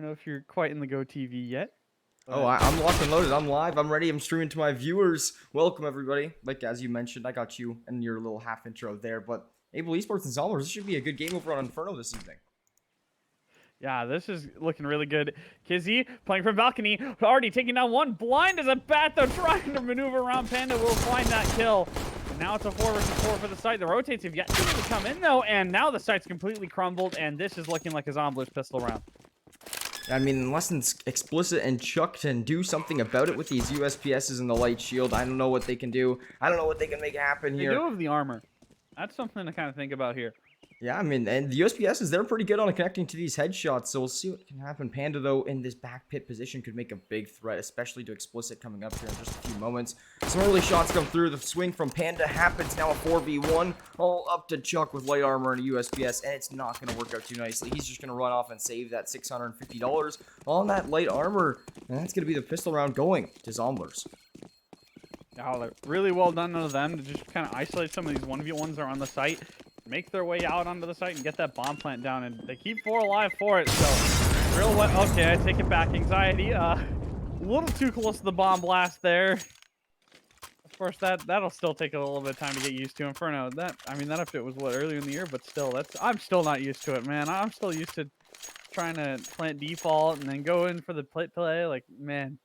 know if you're quite in the Go TV yet. Oh, I'm locked and loaded. I'm live. I'm ready. I'm streaming to my viewers. Welcome, everybody. Like, as you mentioned, I got you in your little half intro there. But Able Esports and Zomblers, this should be a good game over on Inferno this evening. Yeah, this is looking really good. Kizzy playing from balcony, already taking down one. Blind as a bat, though, trying to maneuver around. Panda will find that kill. And now it's a 4 versus 4 for the site. The rotates have yet to come in, though, and now the site's completely crumbled, and this is looking like a Zomblers pistol round. I mean, unless Explicit and Chuck can do something about it with these USPSs and the light shield, I don't know what they can do. I don't know what they can make happen here. They do have the armor. That's something to kind of think about here. Yeah, I mean, and the USPSs, they're pretty good on connecting to these headshots, so we'll see what can happen. Panda, though, in this back pit position could make a big threat, especially to Explicit coming up here in just a few moments. Some early shots come through. The swing from Panda happens. Now a 4v1, all up to Chuck with light armor and a USPS, and it's not going to work out too nicely. He's just going to run off and save that $650 on that light armor, and that's going to be the pistol round going to Zomblers. Oh, really well done of them to just kind of isolate some of these 1v1s that are on the site, make their way out onto the site, and get that bomb plant down. And they keep 4 alive for it, so real well. Okay, I take it back. Anxiety, a little too close to the bomb blast there. Of course, that'll still take a little bit of time to get used to. Inferno, that update was what, earlier in the year, but still, I'm still not used to it, man. I'm still used to trying to plant default and then go in for the play. Like, man.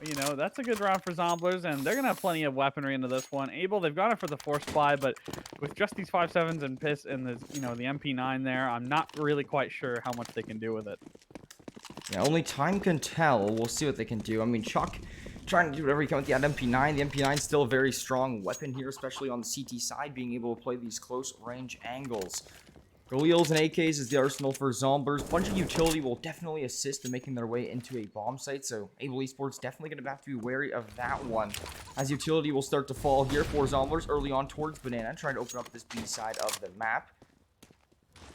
You know, that's a good round for Zomblers, and they're going to have plenty of weaponry into this one. Able, they've gone it for the force spy, but with just these 5.7s and piss and the, the MP9 there, I'm not really quite sure how much they can do with it. Yeah, only time can tell. We'll see what they can do. I mean, Chuck trying to do whatever he can with the MP9. The MP9 is still a very strong weapon here, especially on the CT side, being able to play these close range angles. Galils and AKs is the arsenal for Zomblers. Bunch of utility will definitely assist in making their way into a bomb site, so Able Esports definitely going to have to be wary of that one. As utility will start to fall here for Zomblers early on towards Banana, trying to open up this B side of the map.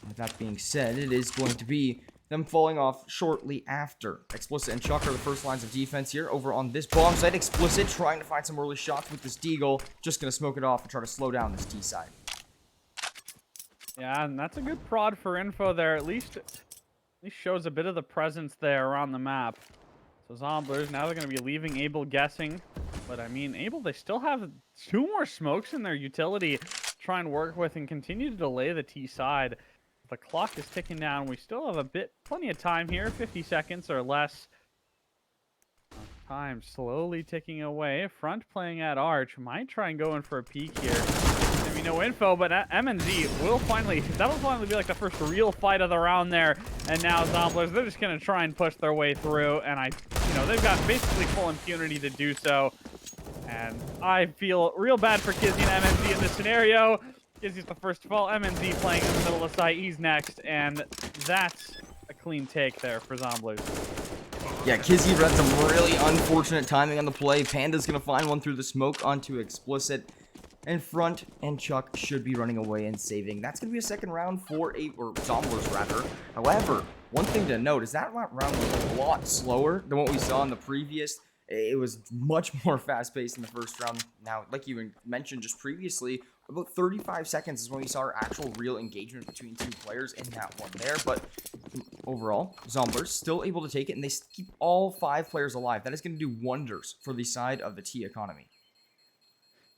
With that being said, it is going to be them falling off shortly after. Explicit and Chuck are the first lines of defense here over on this bomb site. Explicit trying to find some early shots with this Deagle, just going to smoke it off and try to slow down this T side. Yeah, and that's a good prod for info there. At least shows a bit of the presence there around the map. So Zomblers, now they're going to be leaving Able guessing. But I mean, Able, they still have 2 more smokes in their utility to try and work with and continue to delay the T side. The clock is ticking down. We still have plenty of time here, 50 seconds or less. Time slowly ticking away. Front playing at Arch. Might try and go in for a peek here. No info, but MNZ will that'll finally be like the first real fight of the round there. And now Zomblers, they're just going to try and push their way through. And they've got basically full impunity to do so. And I feel real bad for Kizzy and MNZ in this scenario. Kizzy's the first to fall. MNZ playing in the middle of the site. He's next. And that's a clean take there for Zomblers. Yeah, Kizzy had some really unfortunate timing on the play. Panda's going to find one through the smoke onto Explicit. And Front and Chuck should be running away and saving. That's going to be a second round for Zomblers, rather. However, one thing to note is that round was a lot slower than what we saw in the previous. It was much more fast-paced in the first round. Now, like you mentioned just previously, about 35 seconds is when we saw our actual real engagement between 2 players in that one there. But overall, Zomblers still able to take it, and they keep all 5 players alive. That is going to do wonders for the side of the T economy.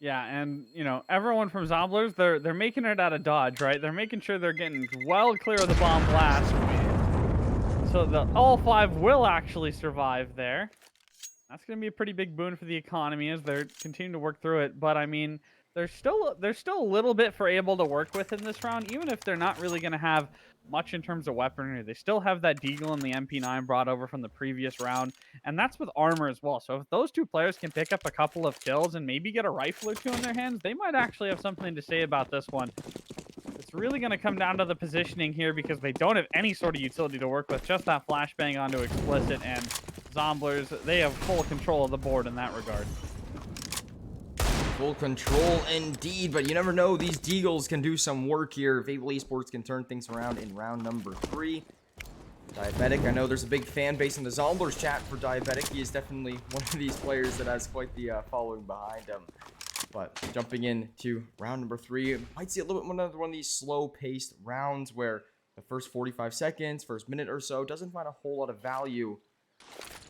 Yeah, and, everyone from Zomblers, they're making it out of dodge, right? They're making sure they're getting well clear of the bomb blast. So all 5 will actually survive there. That's going to be a pretty big boon for the economy as they're continuing to work through it. But, I mean, there's still a little bit for Able to work with in this round, even if they're not really going to have much in terms of weaponry. They still have that Deagle and the MP9 brought over from the previous round, and that's with armor as well. So if those 2 players can pick up a couple of kills and maybe get a rifle or 2 in their hands, they might actually have something to say about this one. It's really going to come down to the positioning here because they don't have any sort of utility to work with, just that flashbang onto Explicit, and Zomblers, they have full control of the board in that regard. Full control indeed, but you never know. These Deagles can do some work here. If Able Esports can turn things around in round number 3. Diabetic, I know there's a big fan base in the Zomblers chat for Diabetic. He is definitely one of these players that has quite the following behind him. But jumping into round number 3, might see a little bit another one of these slow-paced rounds where The first 45 seconds, first minute or so, doesn't find a whole lot of value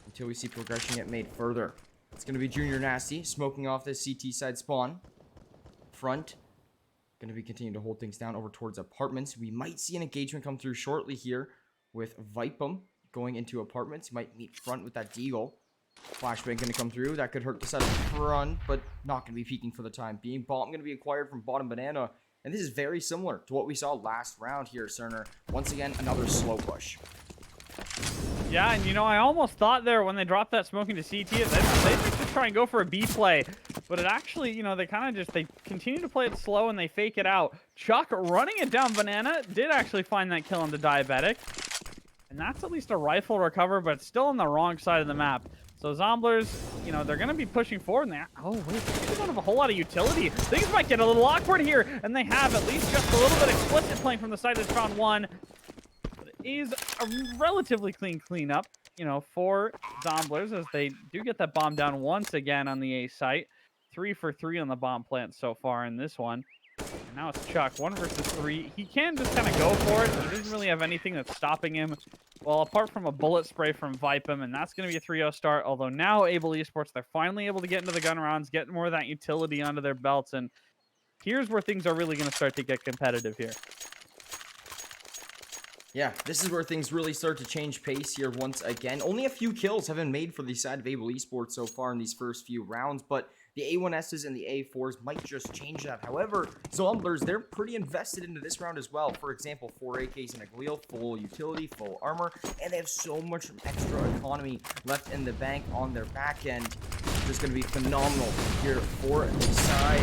until we see progression get made further. It's going to be Junior Nasty smoking off this CT side spawn. Front. Going to be continuing to hold things down over towards apartments. We might see an engagement come through shortly here with Vipum going into apartments. He might meet front with that Deagle. Flashbang going to come through. That could hurt the side of front, but not going to be peeking for the time being. Bomb going to be acquired from bottom banana. And this is very similar to what we saw last round here, Cerner. Once again, another slow push. Yeah, and you know, I almost thought there when they dropped that smoking to CT, they just try and go for a B play. But it actually, you know, they continue to play it slow and they fake it out. Chuck running it down banana did actually find that kill on the diabetic. And that's at least a rifle recover, but it's still on the wrong side of the map. So Zomblers, you know, they're going to be pushing forward. And oh, wait, they don't have a whole lot of utility. Things might get a little awkward here. And they have at least just a little bit explicit playing from the side that's round one. But it is a relatively clean up, you know, for Zomblers as they do get that bomb down once again on the A site. 3 for 3 on the bomb plant so far in this one. And now it's Chuck, 1 versus 3. He can just kind of go for it. He doesn't really have anything that's stopping him. Well, apart from a bullet spray from Vipum, and that's going to be a 3-0 start. Although now Able Esports, they're finally able to get into the gun rounds, get more of that utility onto their belts. And here's where things are really going to start to get competitive here. Yeah, this is where things really start to change pace here once again. Only a few kills have been made for the side of Able Esports so far in these first few rounds, but the A1Ss and the A4s might just change that. However, Zomblers, they're pretty invested into this round as well. For example, 4 AKs and a Galil, full utility, full armor, and they have so much extra economy left in the bank on their back end. It's going to be phenomenal here for the side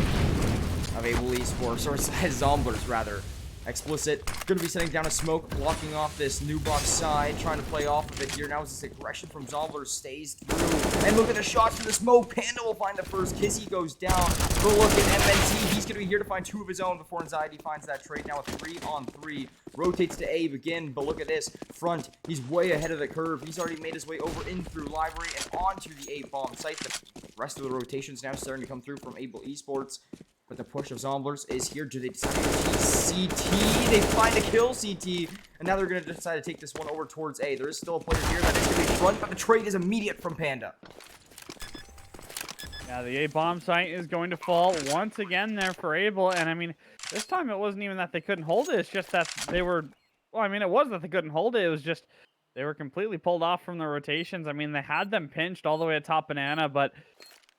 of Able Esports, or side Zomblers rather. Explicit, going to be setting down a smoke, blocking off this new box side, trying to play off of it here. Now as this aggression from Zomblers stays through. And look at the shots from the smoke. Panda will find the first. Kizzy goes down. But look at MNT. He's going to be here to find 2 of his own before Anxiety finds that trade. Now a 3-on-3. Rotates to A again, but look at this. Front, he's way ahead of the curve. He's already made his way over in through library and onto the A bomb site. The rest of the rotations now starting to come through from Able Esports. But the push of Zomblers is here. Do they decide to take CT? They find a kill CT. And now they're going to decide to take this one over towards A. There is still a player here that is going to be front, but the trade is immediate from Panda. Yeah, the A bomb site is going to fall once again there for Able. And I mean, this time it wasn't even that they couldn't hold it. It's just that they were, well, I mean, it was that they couldn't hold it. It was just they were completely pulled off from the rotations. I mean, they had them pinched all the way at top banana, but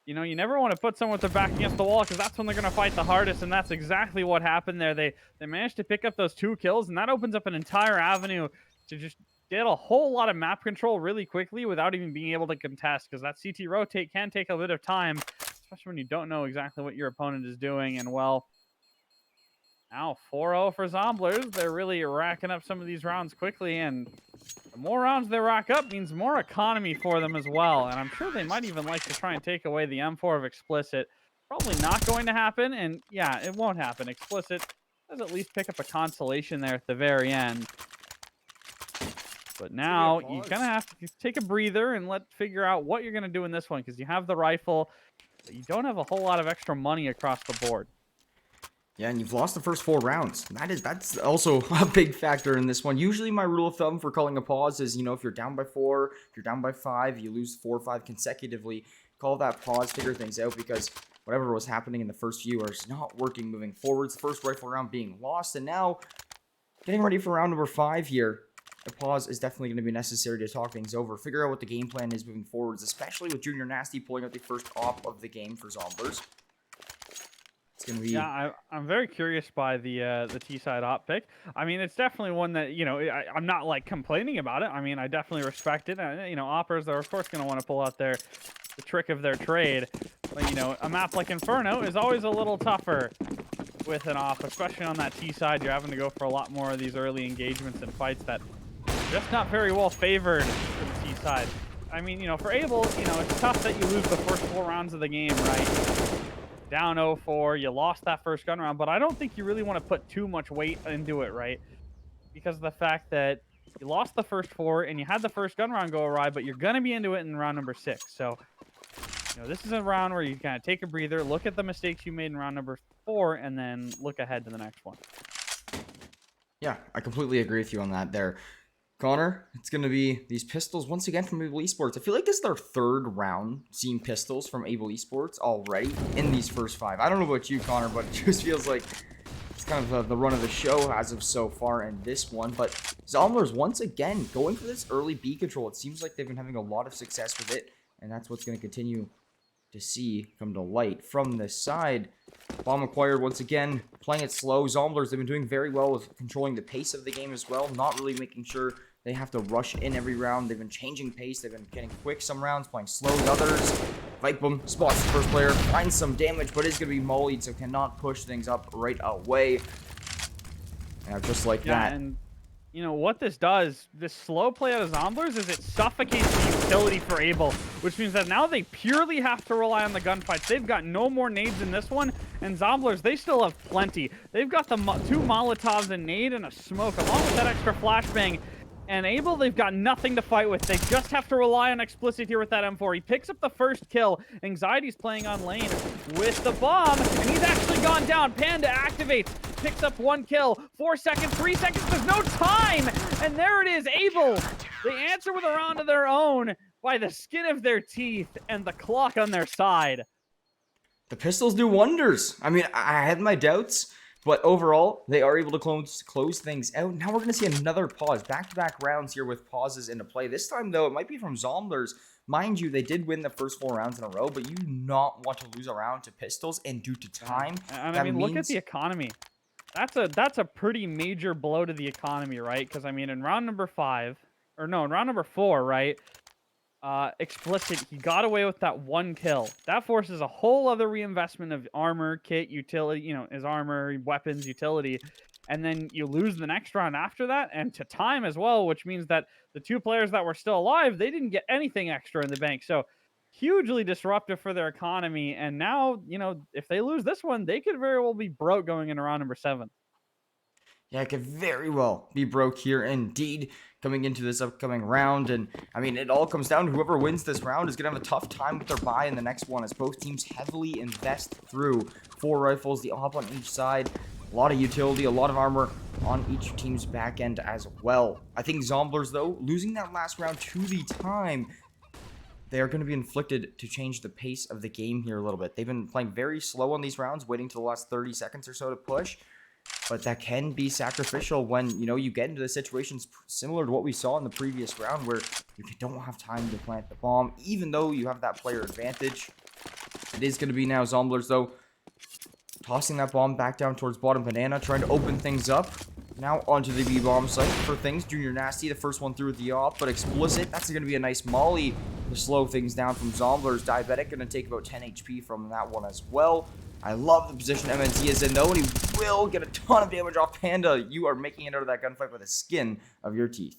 you know, you never want to put someone with their back against the wall because that's when they're going to fight the hardest, and that's exactly what happened there. They managed to pick up those 2 kills, and that opens up an entire avenue to just get a whole lot of map control really quickly without even being able to contest, because that CT rotate can take a bit of time, especially when you don't know exactly what your opponent is doing. And well, now 4-0 for Zomblers. They're really racking up some of these rounds quickly, and the more rounds they rack up means more economy for them as well. And I'm sure they might even like to try and take away the M4 of Explicit. Probably not going to happen, and yeah, it won't happen. Explicit does at least pick up a consolation there at the very end. But now you're going to have to take a breather and figure out what you're going to do in this one, because you have the rifle, but you don't have a whole lot of extra money across the board. Yeah, and you've lost the first 4 rounds. That's also a big factor in this one. Usually my rule of thumb for calling a pause is, you know, if you're down by 4, if you're down by 5, you lose 4 or 5 consecutively, call that pause, figure things out, because whatever was happening in the first few is not working moving forwards. The first rifle round being lost, and now getting ready for round number 5 here. A pause is definitely going to be necessary to talk things over, figure out what the game plan is moving forwards, especially with Junior Nasty pulling out the first op of the game for Zomblers. Yeah, I'm very curious by the T-side op pick. I mean, it's definitely one that, you know, I'm not like complaining about it. I mean, I definitely respect it. You know, oppers are of course going to want to pull out the trick of their trade. But, you know, a map like Inferno is always a little tougher with an op, especially on that T-side. You're having to go for a lot more of these early engagements and fights that are just not very well favored for the T-side. I mean, you know, for Able, you know, it's tough that you lose the first 4 rounds of the game, right? Down 0-4, you lost that first gun round, but I don't think you really want to put too much weight into it, right? Because of the fact that you lost the first 4 and you had the first gun round go awry, but you're going to be into it in round number 6. So, you know, this is a round where you kind of take a breather, look at the mistakes you made in round number 4, and then look ahead to the next one. Yeah, I completely agree with you on that there. Connor, it's going to be these pistols once again from Able Esports. I feel like this is their third round seeing pistols from Able Esports already in these first 5. I don't know about you, Connor, but it just feels like it's kind of the run of the show as of so far in this one. But Zomblers, once again, going for this early B control. It seems like they've been having a lot of success with it, and that's what's going to continue to see come to light from this side. Bomb acquired once again, playing it slow. Zomblers, they've been doing very well with controlling the pace of the game as well, not really making sure they have to rush in every round. They've been changing pace, they've been getting quick some rounds, playing slow others. Vipe them, spots the first player, finds some damage, but is going to be mollied, so cannot push things up right away. And just like that. And you know what this does, this slow play out of Zomblers, is it suffocates the utility for Able, which means that now they purely have to rely on the gunfights. They've got no more nades in this one, and Zomblers, they still have plenty. They've got the 2 Molotovs, a nade, and a smoke, along with that extra flashbang. And Able, they've got nothing to fight with. They just have to rely on Explicit here with that M4. He picks up the first kill. Anxiety's playing on lane with the bomb, and he's actually gone down. Panda activates, picks up 1 kill. 4 seconds, 3 seconds, there's no time! And there it is, Able. They answer with a round of their own by the skin of their teeth and the clock on their side. The pistols do wonders. I mean, I had my doubts, but overall, they are able to close things out. Now we're going to see another pause. Back-to-back rounds here with pauses into play. This time, though, it might be from Zomblers. Mind you, they did win the first 4 rounds in a row, but you do not want to lose a round to pistols, and due to time, and I mean, look at the economy. That's a pretty major blow to the economy, right? Because, I mean, in round number 4, right? Explicit, he got away with that 1 kill. That forces a whole other reinvestment of armor, kit, utility, you know, his armor, weapons, utility. And then you lose the next round after that, and to time as well, which means that the 2 players that were still alive, they didn't get anything extra in the bank. So hugely disruptive for their economy. And now, you know, if they lose this one, they could very well be broke going into round number 7. Yeah, it could very well be broke here indeed coming into this upcoming round. And, I mean, it all comes down to whoever wins this round is going to have a tough time with their buy in the next one as both teams heavily invest through 4 rifles, the op on each side. A lot of utility, a lot of armor on each team's back end as well. I think Zomblers, though, losing that last round to the time, they are going to be inflicted to change the pace of the game here a little bit. They've been playing very slow on these rounds, waiting till the last 30 seconds or so to push. But that can be sacrificial when, you know, you get into the situations similar to what we saw in the previous round where you don't have time to plant the bomb, even though you have that player advantage. It is going to be now Zomblers, though, tossing that bomb back down towards bottom banana, trying to open things up. Now onto the B-bomb site for things. Junior Nasty, the first one through with the op, but Explicit, that's going to be a nice molly to slow things down from Zomblers. Diabetic going to take about 10 HP from that one as well. I love the position MNT is in, though, and he will get a ton of damage off Panda. You are making it out of that gunfight by the skin of your teeth.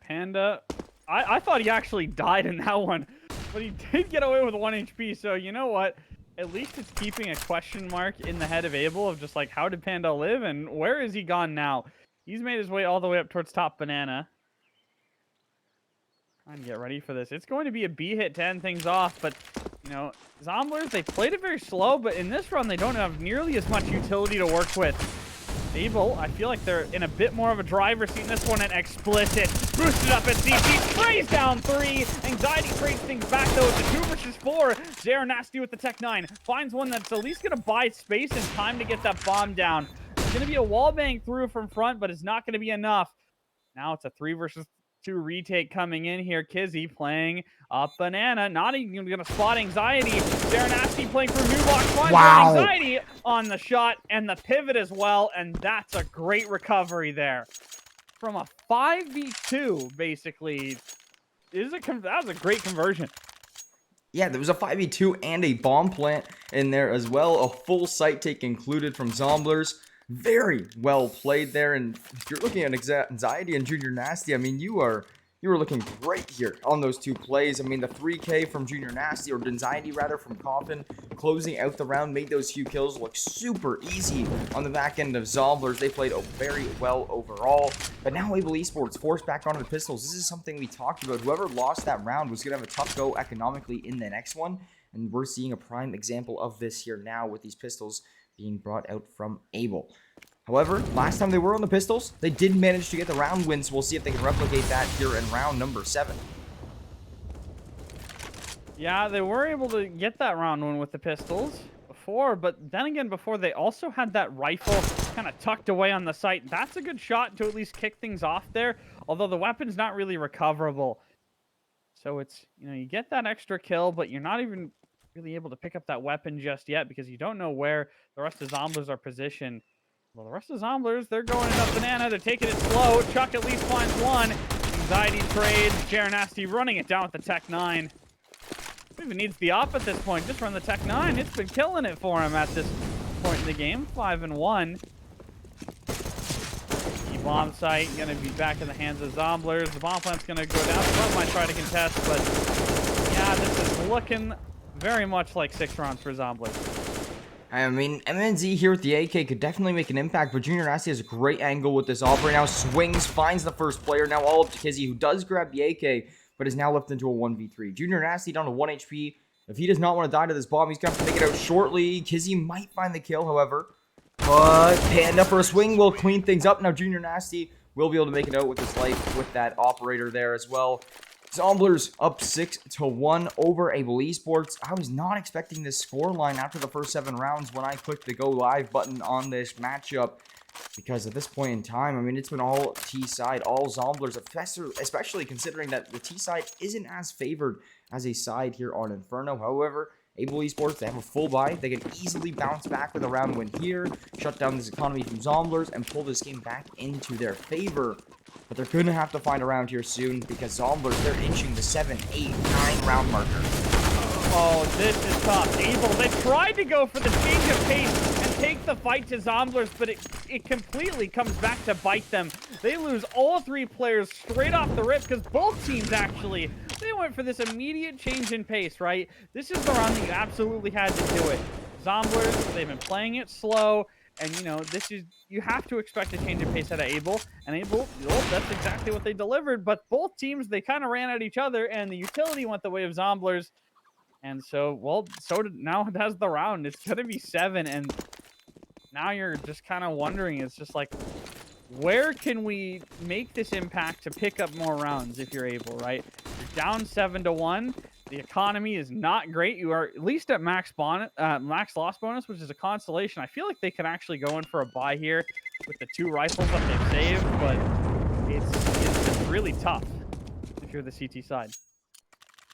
Panda, I thought he actually died in that one, but he did get away with 1 HP, so you know what? At least it's keeping a question mark in the head of Able of just like, how did Panda live, and where is he gone now? He's made his way all the way up towards top banana. Trying to get ready for this. It's going to be a B hit to end things off, but, you know, Zomblers, they played it very slow, but in this run, they don't have nearly as much utility to work with. Able, I feel like they're in a bit more of a driver's seat in this one, and Explicit boosted up at CT, sprays down 3. Anxiety trades things back, though. It's a 2 versus 4. Nasty with the Tech 9 finds one that's at least going to buy space and time to get that bomb down. It's going to be a wall bang through from front, but it's not going to be enough. Now it's a 3 versus 2 retake coming in here. Kizzy playing up banana, not even gonna spot Anxiety. Nasty playing for new box 5. Wow. Anxiety on the shot and the pivot as well, and that's a great recovery there. From a 5v2, basically, that was a great conversion. Yeah, there was a 5v2 and a bomb plant in there as well. A full site take included from Zomblers. Very well played there, and if you're looking at Anxiety and Junior Nasty, I mean, you were looking great here on those 2 plays. I mean, the 3K from Junior Nasty, or Anxiety rather, from Coffin, closing out the round, made those few kills look super easy on the back end of Zomblers. They played very well overall, but now Able Esports forced back onto the pistols. This is something we talked about. Whoever lost that round was going to have a tough go economically in the next one, and we're seeing a prime example of this here now with these pistols being brought out from Able. However, last time they were on the pistols, they did manage to get the round win, so we'll see if they can replicate that here in round number 7. Yeah, they were able to get that round one with the pistols before, but then again, before they also had that rifle kind of tucked away on the site. That's a good shot to at least kick things off there, although the weapon's not really recoverable. So it's, you get that extra kill, but you're not even really able to pick up that weapon just yet because you don't know where the rest of Zomblers are positioned. Well, the rest of Zomblers, they're going up banana. They're taking it slow. Chuck at least finds one. Anxiety trades. Nasty running it down with the Tech 9. Who even needs the op at this point? Just run the Tech 9. It's been killing it for him at this point in the game. 5-1. Bomb site going to be back in the hands of Zomblers. The bomb plant's going to go down. Some might try to contest, but yeah, this is looking very much like 6 rounds for Zomblers. I mean, MNZ here with the AK could definitely make an impact, but Junior Nasty has a great angle with this op right now. Swings, finds the first player. Now all up to Kizzy, who does grab the AK, but is now left into a 1v3. Junior Nasty down to 1 HP. If he does not want to die to this bomb, he's going to have to make it out shortly. Kizzy might find the kill, however. But Panda for a swing will clean things up. Now Junior Nasty will be able to make it out with his life with that operator there as well. Zomblers up 6-1 over Able Esports. I was not expecting this scoreline after the first 7 rounds when I clicked the go live button on this matchup. Because at this point in time, I mean, it's been all T-side, all Zomblers, especially considering that the T-side isn't as favored as a side here on Inferno. However, Able Esports, they have a full buy. They can easily bounce back with a round win here, shut down this economy from Zomblers, and pull this game back into their favor. But they're going to have to find a round here soon because Zomblers, they're inching the 7, 8, 9 round marker. Oh, this is tough. Able, they tried to go for the change of pace and take the fight to Zomblers, but it completely comes back to bite them. They lose all 3 players straight off the rip because both teams actually, they went for this immediate change in pace, right? This is the round that you absolutely had to do it. Zomblers, they've been playing it slow, and this is, you have to expect a change in pace out of Able, and Able, well, that's exactly what they delivered, but both teams, they kind of ran at each other, and the utility went the way of Zomblers. And so, well, now it has the round. It's going to be 7, and now you're just kind of wondering, it's just like, where can we make this impact to pick up more rounds if you're able, right? You're down 7-1. The economy is not great. You are at least at max loss bonus, which is a consolation. I feel like they can actually go in for a buy here with the 2 rifles that they've saved, but it's just really tough if you're the CT side.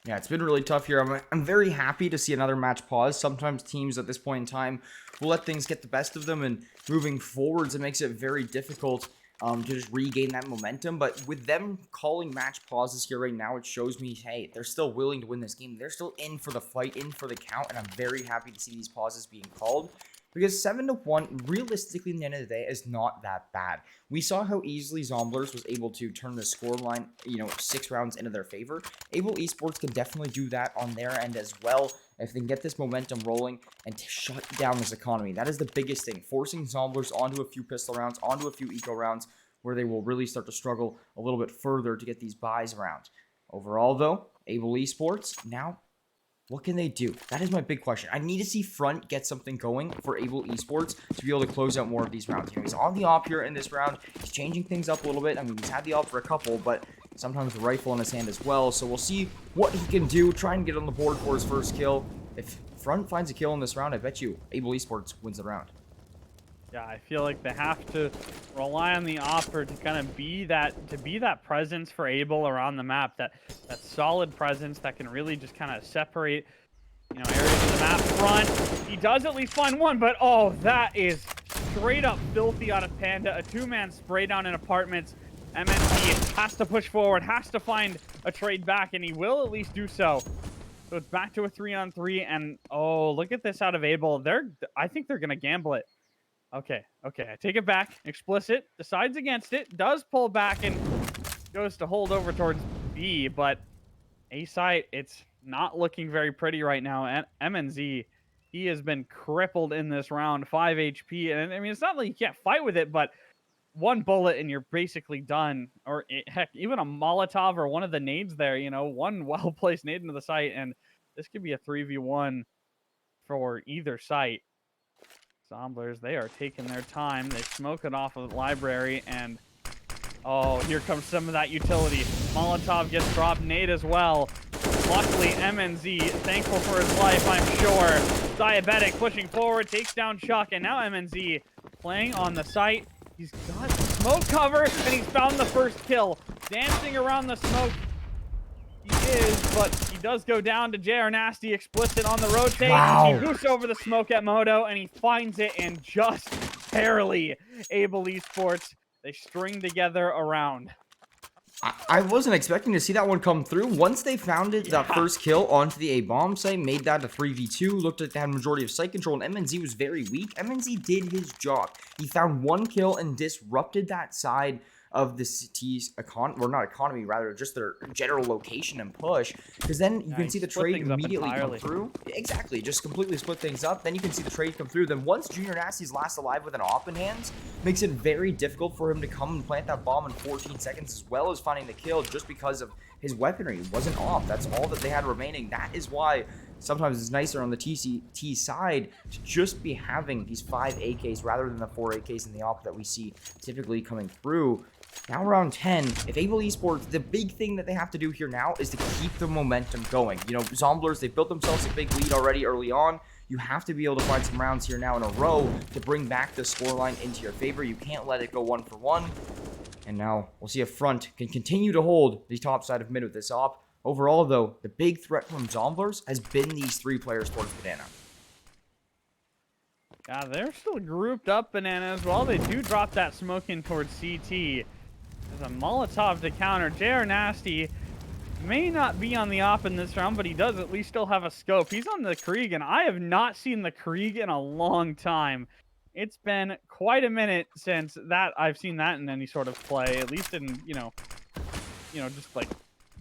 Yeah, it's been really tough here. I'm very happy to see another match pause. Sometimes teams at this point in time will let things get the best of them, and moving forwards, it makes it very difficult to just regain that momentum. But with them calling match pauses here right now, it shows me, hey, they're still willing to win this game. They're still in for the fight, in for the count, and I'm very happy to see these pauses being called. Because 7-1, realistically, in the end of the day, is not that bad. We saw how easily Zomblers was able to turn the scoreline, 6 rounds into their favor. Able Esports can definitely do that on their end as well if they can get this momentum rolling and to shut down this economy. That is the biggest thing, forcing Zomblers onto a few pistol rounds, onto a few eco rounds, where they will really start to struggle a little bit further to get these buys around. Overall, though, Able Esports now, what can they do? That is my big question. I need to see Front get something going for Able Esports to be able to close out more of these rounds. He's on the op here in this round. He's changing things up a little bit. I mean, he's had the op for a couple, but sometimes the rifle in his hand as well. So we'll see what he can do. Try and get on the board for his first kill. If Front finds a kill in this round, I bet you Able Esports wins the round. Yeah, I feel like they have to rely on the offer to kind of be that presence for Able around the map, that solid presence that can really just kind of separate, areas of the map. Front, he does at least find one, but oh, that is straight up filthy out of Panda. A 2-man spray down in apartments. MNT has to push forward, has to find a trade back, and he will at least do so. So it's back to a 3-on-3, and oh, look at this out of Able. I think they're gonna gamble it. Okay, I take it back. Explicit decides against it, does pull back and goes to hold over towards B, but A site, it's not looking very pretty right now. And MNZ, he has been crippled in this round, 5 HP. And I mean, it's not like you can't fight with it, but 1 bullet and you're basically done. Or heck, even a Molotov or one of the nades there, 1 well-placed nade into the site, and this could be a 3v1 for either site. Zomblers, they are taking their time. They smoke it off of the library, and oh, here comes some of that utility. Molotov gets dropped, nade as well. Luckily, MNZ, thankful for his life, I'm sure. Diabetic pushing forward, takes down Chuck, and now MNZ playing on the site. He's got smoke cover, and he's found the first kill. Dancing around the smoke, he is, but he does go down to JR Nasty, explicit on the rotate. Wow. He goofs over the smoke at Moto, and he finds it, and just barely able Esports. They string together around. I wasn't expecting to see that one come through. Once they found it, that first kill onto the A-bomb site, made that a 3v2, looked like they had a majority of site control, and MNZ was very weak. MNZ did his job. He found one kill and disrupted that side of the city's just their general location and push, because then you can see the trade immediately come through. Exactly, just completely split things up. Then you can see the trade come through. Then once Junior Nasty's last alive with an op in hands, makes it very difficult for him to come and plant that bomb in 14 seconds, as well as finding the kill, just because of his weaponry. It wasn't off. That's all that they had remaining. That is why sometimes it's nicer on the TCT side to just be having these 5 AKs rather than the 4 AKs in the op that we see typically coming through. Now round 10, if Able Esports, the big thing that they have to do here now is to keep the momentum going. You know, Zomblers, they built themselves a big lead already early on. You have to be able to find some rounds here now in a row to bring back the scoreline into your favor. You can't let it go 1 for 1. And now we'll see if Front can continue to hold the top side of mid with this op. Overall, though, the big threat from Zomblers has been these 3 players towards Banana. Yeah, they're still grouped up, Banana, as well. They do drop that smoke in towards CT. There's a Molotov to counter. JR Nasty may not be on the op in this round, but he does at least still have a scope. He's on the Krieg, and I have not seen the Krieg in a long time. It's been quite a minute since that I've seen that in any sort of play, at least in, you know, just like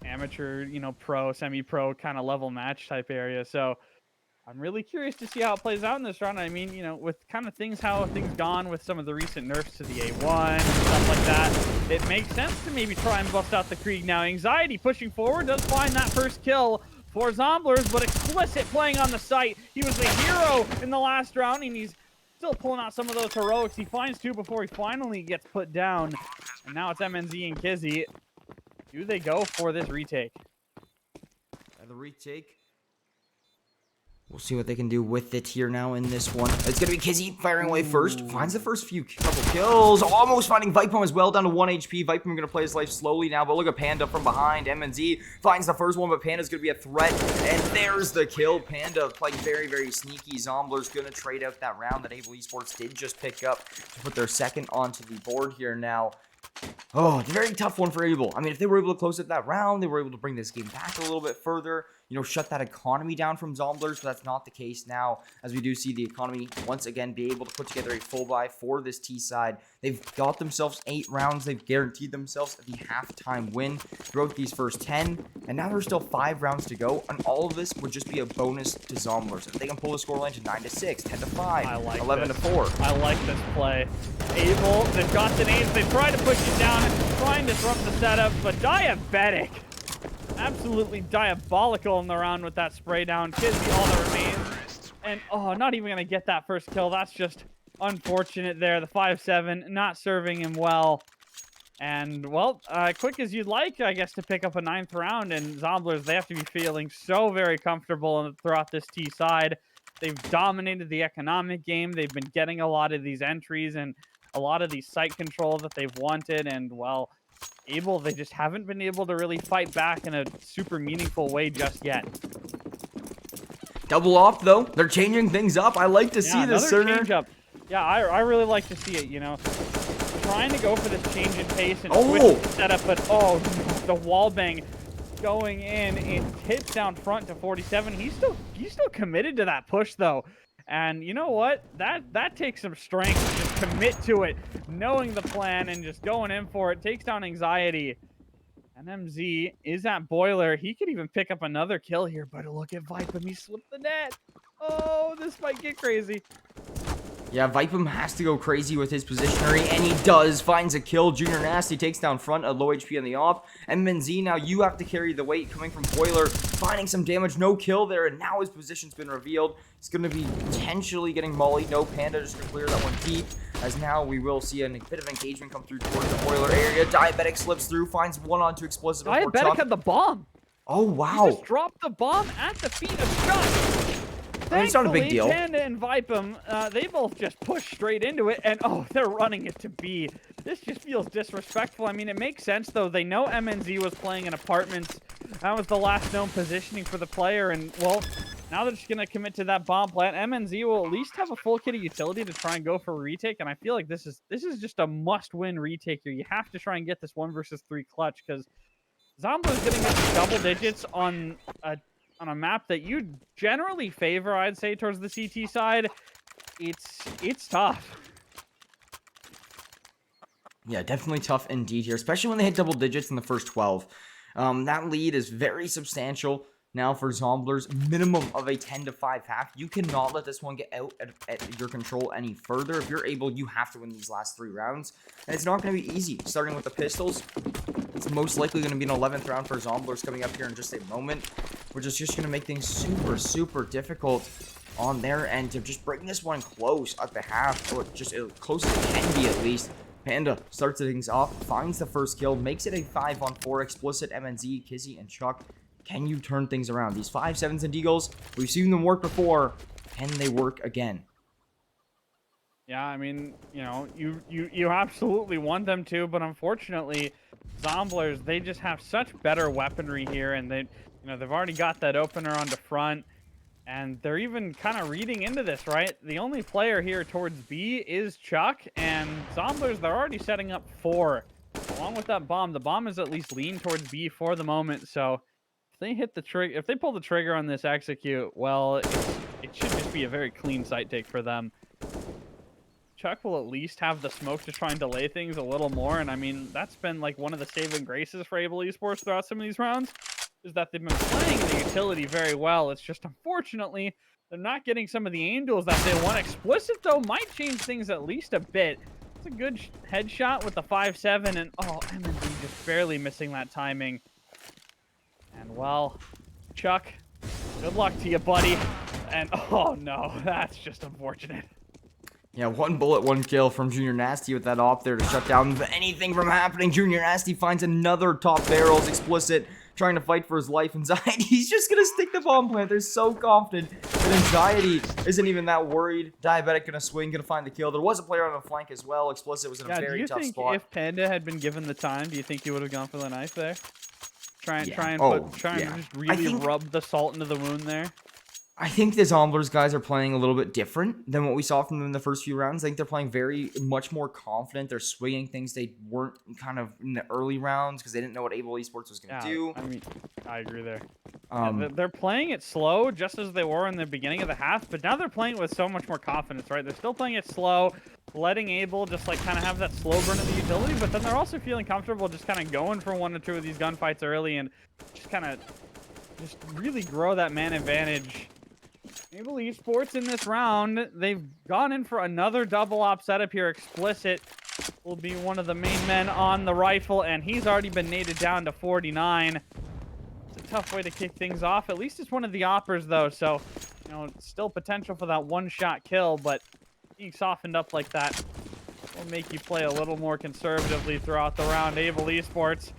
amateur, pro, semi-pro kind of level match type area. So I'm really curious to see how it plays out in this round. I mean, with kind of how things gone with some of the recent nerfs to the A1 and stuff like that, it makes sense to maybe try and bust out the Krieg now. Anxiety pushing forward does find that first kill for Zomblers, but Explicit playing on the site. He was the hero in the last round, and he's still pulling out some of those heroics. He finds 2 before he finally gets put down. And now it's MNZ and Kizzy. Do they go for this retake? The retake. We'll see what they can do with it here now in this one. It's going to be Kizzy firing away first. Finds the first couple kills. Almost finding Vipom as well, down to 1 HP. Vipom going to play his life slowly now, but look at Panda from behind. MNZ finds the first one, but Panda's going to be a threat. And there's the kill. Panda playing very, very sneaky. Zomblers going to trade out that round that Able Esports did just pick up to put their second onto the board here now. Oh, it's a very tough one for Able. I mean, if they were able to close up that round, they were able to bring this game back a little bit further, shut that economy down from Zomblers, but that's not the case now, as we do see the economy once again be able to put together a full buy for this T side. They've got themselves 8 rounds. They've guaranteed themselves the halftime win throughout these first 10, and now there's still 5 rounds to go, and all of this would just be a bonus to Zomblers. If they can pull the scoreline to 9-6, 10-5, 11-4. I like this play. Able, they've got the nades. They try to push it down and try and disrupt the setup, but Diabetic, absolutely diabolical in the round with that spray down. Kizzy all that remains, and not even gonna get that first kill. That's just unfortunate there. The 5-7 not serving him well. And well, quick as you'd like, I guess, to pick up a 9th round, and Zomblers, they have to be feeling so very comfortable throughout this T side. They've dominated the economic game. They've been getting a lot of these entries and a lot of these site control that they've wanted, and well, Able, they just haven't been able to really fight back in a super meaningful way just yet. Double off, though. They're changing things up. I like to see this, Cerner. Change up. Yeah, I really like to see it, Trying to go for this change in pace and switch the setup, but the wall bang going in. It hits down front to 47. He's still committed to that push, though. And you know what? That takes some strength to just commit to it, knowing the plan and just going in for it. Takes down Anxiety. NMZ is at Boiler. He could even pick up another kill here, but look at Vipom. He slipped the net. Oh, this might get crazy. Yeah, Vipem has to go crazy with his positionary, and he does. Finds a kill. Junior Nasty takes down front, a low HP on the off. And Menzi, now you have to carry the weight coming from Boiler, finding some damage. No kill there, and now his position's been revealed. He's going to be potentially getting mollied. No Panda just to clear that one deep, as now we will see a bit of engagement come through towards the Boiler area. Diabetic slips through, finds one onto Explosive. Diabetic had the bomb. Oh, wow. He just dropped the bomb at the feet of Chuck. I mean, it's not a big deal. Panda and Vipem, they both just push straight into it, and oh, they're running it to B. This just feels disrespectful. I mean, it makes sense, though. They know MNZ was playing in apartments. That was the last known positioning for the player, and, well, now they're just going to commit to that bomb plant. MNZ will at least have a full kit of utility to try and go for a retake, and I feel like this is just a must-win retake here. You have to try and get this 1 versus 3 clutch, because Zomblers getting into double digits on a map that you generally favor, I'd say, towards the CT side, it's tough. Yeah, definitely tough indeed here, especially when they hit double digits in the first 12. That lead is very substantial now for Zomblers, minimum of a 10-5 half. You cannot let this one get out at your control any further. If you're able, you have to win these last 3 rounds, and it's not going to be easy. Starting with the pistols, it's most likely going to be an 11th round for Zomblers coming up here in just a moment, which is just going to make things super, super difficult on their end to just bring this one close at the half, or just as close as it can be at least. Panda starts things off, finds the first kill, makes it a 5-on-4. Explicit, MNZ, Kizzy, and Chuck. Can you turn things around? These 5-7s and Deagles, we've seen them work before. Can they work again? Yeah, I mean, you know, you absolutely want them to, but unfortunately, Zomblers, they just have such better weaponry here, and they've already got that opener onto front, and they're even kind of reading into this, right? The only player here towards B is Chuck, and Zomblers, they're already setting up 4. Along with that bomb, the bomb is at least lean towards B for the moment, so if they hit the trigger, if they pull the trigger on this execute, well, it should just be a very clean sight take for them. Chuck will at least have the smoke to try and delay things a little more, and I mean, that's been like one of the saving graces for Able Esports throughout some of these rounds, is that they've been playing the utility very well. It's just, unfortunately, they're not getting some of the angles that they want. Explicit, though, might change things at least a bit. It's a good headshot with the 5-7, and oh, MNZ just barely missing that timing. And, well, Chuck, good luck to you, buddy. And, oh, no, that's just unfortunate. Yeah, 1 bullet, 1 kill from Junior Nasty with that op there to shut down anything from happening. Junior Nasty finds another top barrels. Explicit trying to fight for his life. Anxiety, he's just going to stick the bomb plant. They're so confident that Anxiety isn't even that worried. Diabetic going to swing, going to find the kill. There was a player on the flank as well. Explicit was in a very tough spot. Do you think if Panda had been given the time, do you think he would have gone for the knife there? Try and just really rub the salt into the wound there. I think the Zomblers guys are playing a little bit different than what we saw from them in the first few rounds. I think they're playing much more confident. They're swinging things they weren't kind of in the early rounds because they didn't know what Able Esports was going to do. I mean, I agree there. They're playing it slow just as they were in the beginning of the half, but now they're playing it with so much more confidence, right? They're still playing it slow, letting Able just like kind of have that slow burn of the utility, but then they're also feeling comfortable just kind of going for 1 or 2 of these gunfights early and just kind of just really grow that man advantage. Able Esports in this round, they've gone in for another double op setup here. Explicit will be one of the main men on the rifle, and he's already been naded down to 49. It's a tough way to kick things off. At least it's one of the oppers, though, so, you know, still potential for that 1-shot kill, but being softened up like that will make you play a little more conservatively throughout the round. Able Esports,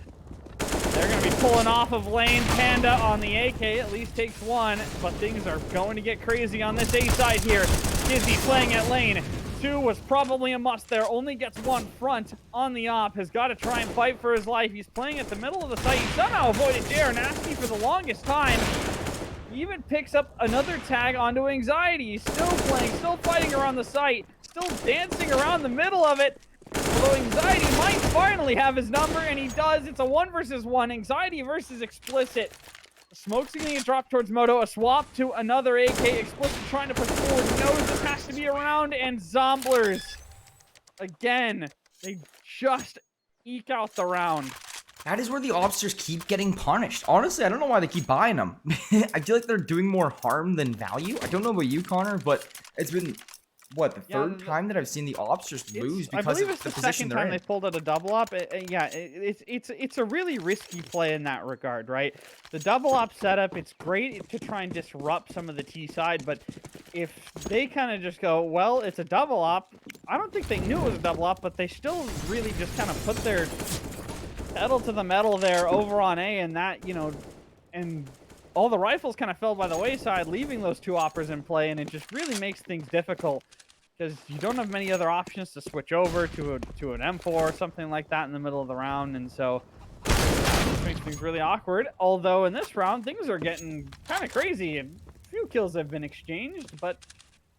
they're going to be pulling off of lane. Panda on the AK at least takes 1, but things are going to get crazy on this A side here. Kizzy playing at lane. 2 was probably a must there. Only gets 1 front on the op. Has got to try and fight for his life. He's playing at the middle of the site. He somehow avoided Dare. Nasty for the longest time. He even picks up another tag onto Anxiety. He's still playing, still fighting around the site, still dancing around the middle of it. Although Anxiety might finally have his number, and he does. It's a 1 versus 1. Anxiety versus Explicit. The smoke's going to get dropped towards Moto. A swap to another AK. Explicit trying to push forward. Knows this has to be around. And Zomblers, again, they just eke out the round. That is where the obsters keep getting punished. Honestly, I don't know why they keep buying them. I feel like they're doing more harm than value. I don't know about you, Connor, but it's been what, the Yeah, third time that I've seen the ops just lose I because believe of it's the the position second they're time in. they pulled out a double up. It's a really risky play in that regard, right? The double up setup, it's great to try and disrupt some of the T side, but if they kind of just go, well, it's a double up. I don't think they knew it was a double up, but they still really just kind of put their pedal to the metal there over on A, and that, and all the rifles kind of fell by the wayside, leaving those two oppers in play, and it just really makes things difficult because you don't have many other options to switch over to an M4 or something like that in the middle of the round, and so it makes things really awkward. Although in this round, things are getting kind of crazy, and a few kills have been exchanged, but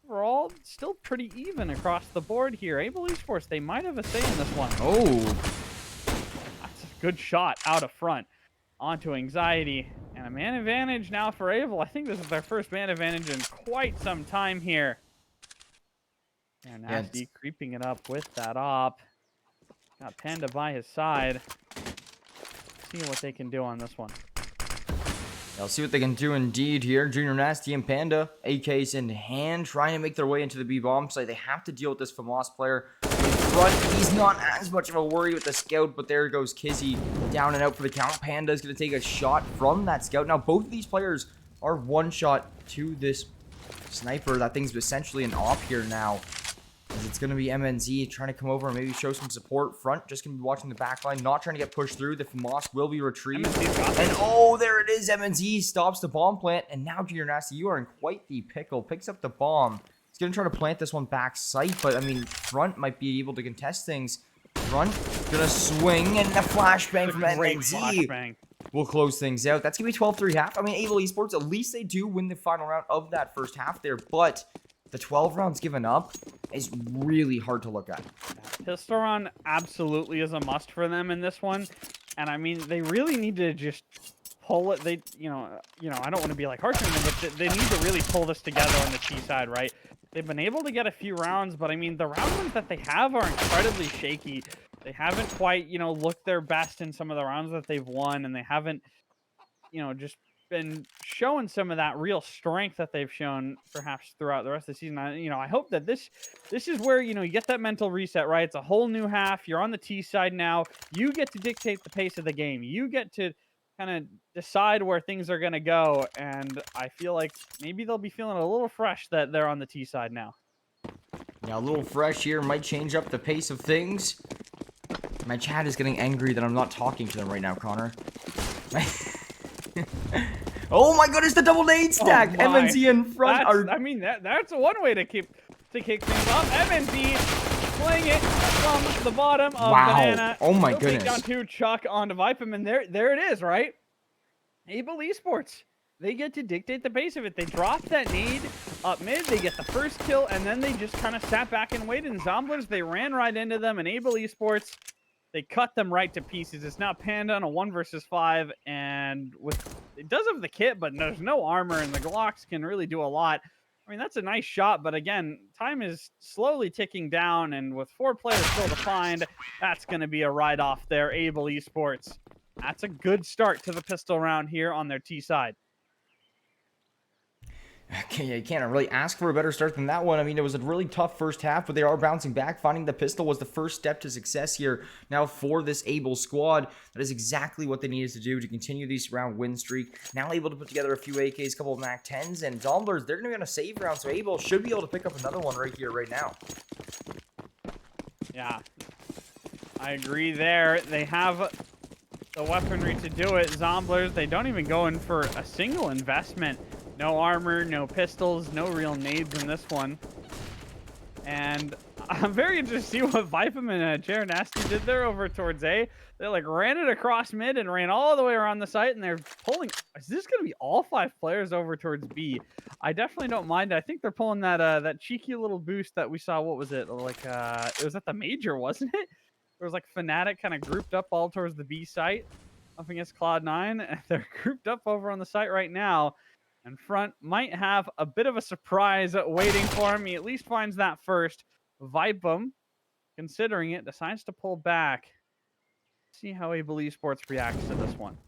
overall, still pretty even across the board here. Able Esports, they might have a say in this one. Oh, That's a good shot out of front onto Anxiety. And a man advantage now for Able. I think this is their first man advantage in quite some time here. And Yeah, Nasty creeping it up with that op. Got Panda by his side. See what they can do on this one. I'll see what they can do indeed here. Junior Nasty and Panda, AKs in hand, trying to make their way into the B bomb site. They have to deal with this FAMAS player in front. He's not as much of a worry with the scout, but there goes Kizzy down and out for the count. Panda is going to take a shot from that scout. Now, both of these players are one shot to this sniper. That thing's essentially an op here now. As it's going to be MNZ trying to come over and maybe show some support. Front just going to be watching the back line, not trying to get pushed through. The FAMAS will be retrieved. And oh, there it is. MNZ stops the bomb plant. And now, Junior Nasty, you are in quite the pickle. Picks up the bomb. He's going to try to plant this one back site. But, I mean, Front might be able to contest things. Front going to swing. And a flashbang from MNZ will close things out. That's going to be 12-3 half. I mean, Able Esports, at least they do win the final round of that first half there. But the 12 rounds given up is really hard to look at. Pistol round absolutely is a must for them in this one. And I mean, they really need to just pull it. They, I don't want to be like harsh on them, but they need to really pull this together on the T side, right? They've been able to get a few rounds, but I mean, the round ones that they have are incredibly shaky. They haven't quite, looked their best in some of the rounds that they've won, and they haven't, just been showing some of that real strength that they've shown perhaps throughout the rest of the season. I hope that this is where, you get that mental reset, right? It's a whole new half. You're on the T side now. You get to dictate the pace of the game. You get to kind of decide where things are going to go. And I feel like maybe they'll be feeling a little fresh that they're on the T side now. Yeah, a little fresh here might change up the pace of things. My chat is getting angry that I'm not talking to them right now, Connor. Oh my goodness, the double nade stack! Oh MNZ in front are... I mean, that's one way to kick things off. MNZ playing it from the bottom of Banana. Oh my He'll goodness. Take down two, Chuck onto Vipem, and there it is, right? Able Esports. They get to dictate the pace of it. They drop that nade up mid, they get the first kill, and then they just kind of sat back and waited. And Zomblers, they ran right into them, and Able Esports, they cut them right to pieces. It's now Panda on a 1 versus 5, and it does have the kit, but there's no armor, and the Glocks can really do a lot. I mean, that's a nice shot, but again, time is slowly ticking down, and with 4 players still to find, that's going to be a write-off there. Able Esports. That's a good start to the pistol round here on their T side. Okay, you can't really ask for a better start than that one. I mean, it was a really tough first half, but they are bouncing back. Finding the pistol was the first step to success here. Now for this Able squad, that is exactly what they needed to do to continue this round win streak. Now able to put together a few AKs, a couple of MAC 10s, and Zomblers, they're going to be on a save round, so Able should be able to pick up another one right here, right now. Yeah, I agree there. They have the weaponry to do it. Zomblers, they don't even go in for a single investment. No armor, no pistols, no real nades in this one. And I'm very interested to see what Vipem and Cernersandals did there over towards A. They like ran it across mid and ran all the way around the site, and they're pulling. Is this going to be all 5 players over towards B? I definitely don't mind. I think they're pulling that that cheeky little boost that we saw. What was it? Like it was at the major, wasn't it? There was like Fnatic kind of grouped up all towards the B site up against Cloud9, and they're grouped up over on the site right now. And Front might have a bit of a surprise waiting for him. He at least finds that first. Vipem, considering it, decides to pull back. See how Able Esports reacts to this one.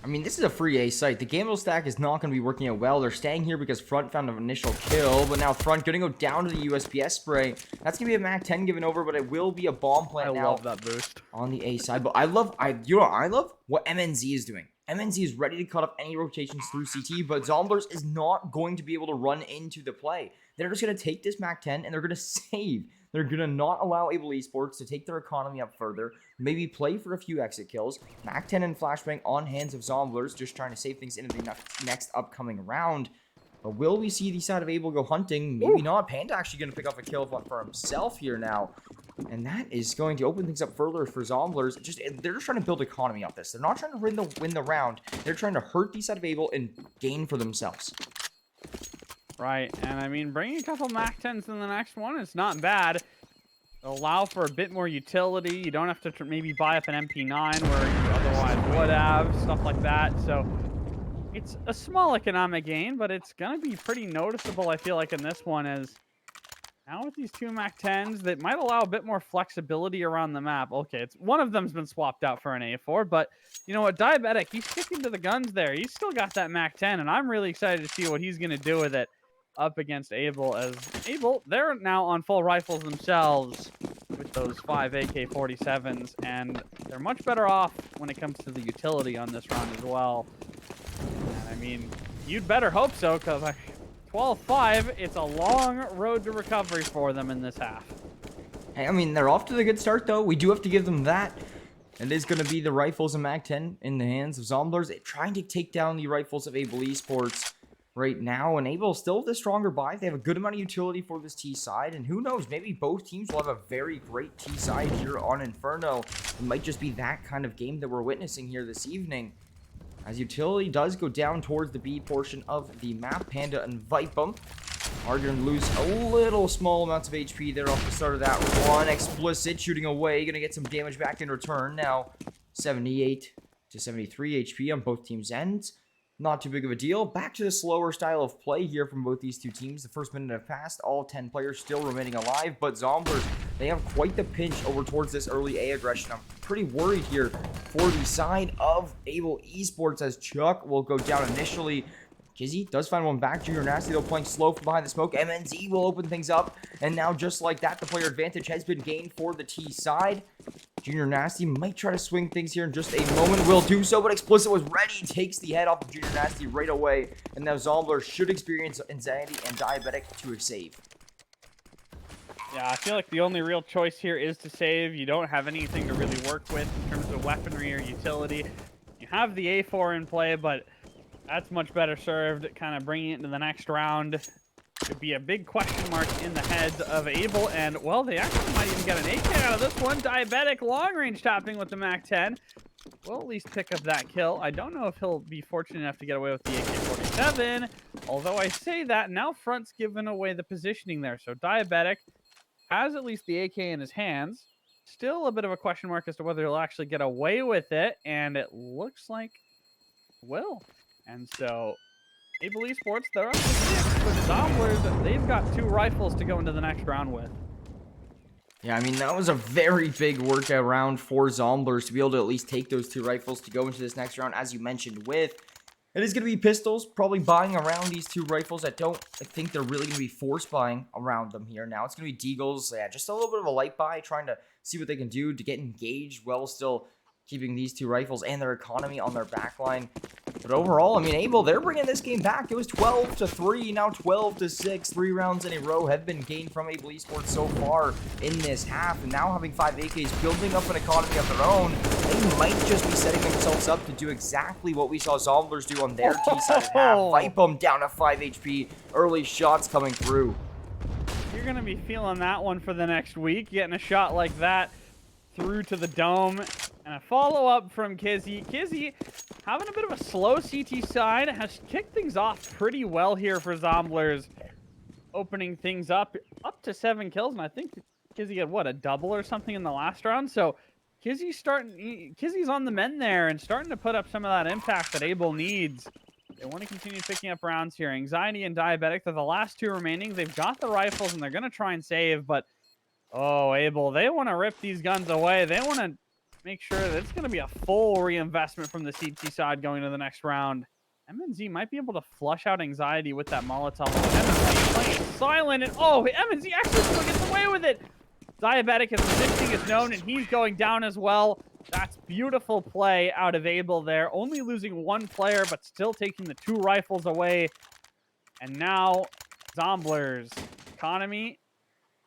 I mean, this is a free A site. The gamble stack is not going to be working out well. They're staying here because Front found an initial kill, but now Front going to go down to the USPS spray. That's going to be a MAC-10 given over, but it will be a bomb plant now. I love that boost. On the A side, but I love what MNZ is doing. MNZ is ready to cut up any rotations through CT, but Zomblers is not going to be able to run into the play. They're just going to take this MAC-10 and they're going to save. They're going to not allow Able Esports to take their economy up further, maybe play for a few exit kills. MAC-10 and Flashbang on hands of Zomblers, just trying to save things into the next upcoming round. But will we see the side of Able go hunting? Maybe not. Panda actually going to pick up a kill for himself here now. And that is going to open things up further for Zomblers. They're just trying to build economy off this. They're not trying to win the round. They're trying to hurt the side of Able and gain for themselves. Right, and I mean, bringing a couple MAC-10s in the next one is not bad. Allow for a bit more utility. You don't have to maybe buy up an MP9 where you otherwise would have, stuff like that. So it's a small economic gain, but it's going to be pretty noticeable, I feel like, in this one, as now with these two MAC-10s that might allow a bit more flexibility around the map. Okay, one of them's been swapped out for an A4, but you know what? Diabetic, he's sticking to the guns there. He's still got that MAC-10, and I'm really excited to see what he's going to do with it up against Able, as Able, they're now on full rifles themselves with those 5 AK-47s, and they're much better off when it comes to the utility on this round as well. And I mean, you'd better hope so, because 12-5, it's a long road to recovery for them in this half. Hey, I mean, they're off to the good start, though. We do have to give them that. It is going to be the rifles and MAC-10 in the hands of Zomblers, trying to take down the rifles of Able Esports right now, and Able still the stronger buy. They have a good amount of utility for this T side, and who knows, maybe both teams will have a very great T side here on Inferno. It might just be that kind of game that we're witnessing here this evening, as utility does go down towards the B portion of the map. Panda and Vipem are going to lose a little small amounts of HP there off the start of that one. Explicit shooting away, going to get some damage back in return. Now 78 to 73 HP on both teams' ends. Not too big of a deal. Back to the slower style of play here from both these two teams. The first minute have passed. All 10 players still remaining alive. But Zomblers, they have quite the pinch over towards this early A aggression. I'm pretty worried here for the side of Able Esports, as Chuck will go down initially. Kizzy does find one back. Junior Nasty, though, playing slow from behind the smoke. MNZ will open things up. And now, just like that, the player advantage has been gained for the T side. Junior Nasty might try to swing things here in just a moment. Will do so, but Explicit was ready. Takes the head off of Junior Nasty right away. And now Zombler should experience anxiety and Diabetic to a save. Yeah, I feel like the only real choice here is to save. You don't have anything to really work with in terms of weaponry or utility. You have the A4 in play, but that's much better served, kind of bringing it into the next round. Could be a big question mark in the heads of Able, and, well, they actually might even get an AK out of this one. Diabetic long-range tapping with the MAC-10. We'll at least pick up that kill. I don't know if he'll be fortunate enough to get away with the AK-47, although I say that, now Front's given away the positioning there. So Diabetic has at least the AK in his hands. Still a bit of a question mark as to whether he'll actually get away with it, and it looks like will. And so Able Esports, they're up to 6, but Zomblers, they've got 2 rifles to go into the next round with. Yeah, I mean, that was a very big workout round for Zomblers to be able to at least take those 2 rifles to go into this next round, as you mentioned with. It is going to be pistols, probably buying around these 2 rifles. I think they're really going to be force buying around them here now. It's going to be Deagles, yeah, just a little bit of a light buy, trying to see what they can do to get engaged while still keeping these 2 rifles and their economy on their backline. But overall, I mean, Able, they're bringing this game back. It was 12-3, now 12-6. 3 rounds in a row have been gained from Able Esports so far in this half. And now having 5 AKs, building up an economy of their own, they might just be setting themselves up to do exactly what we saw Zomblers do on their T side of half. Vipem down to 5 HP. Early shots coming through. You're going to be feeling that one for the next week, getting a shot like that through to the dome. And a follow-up from Kizzy. Kizzy, having a bit of a slow CT side, has kicked things off pretty well here for Zomblers. Opening things up to 7 kills, and I think Kizzy had, what, a double or something in the last round? So Kizzy's on the mend there and starting to put up some of that impact that Able needs. They want to continue picking up rounds here. Anxiety and Diabetic, they're the last 2 remaining. They've got the rifles, and they're going to try and save, but oh, Able, they want to rip these guns away. They want to make sure that it's going to be a full reinvestment from the CT side going to the next round. MNZ might be able to flush out anxiety with that Molotov. MNZ playing silent, and oh, MNZ actually still gets away with it. Diabetic is positioning is known, and he's going down as well. That's beautiful play out of Abel there. Only losing one player, but still taking the 2 rifles away. And now, Zomblers. Economy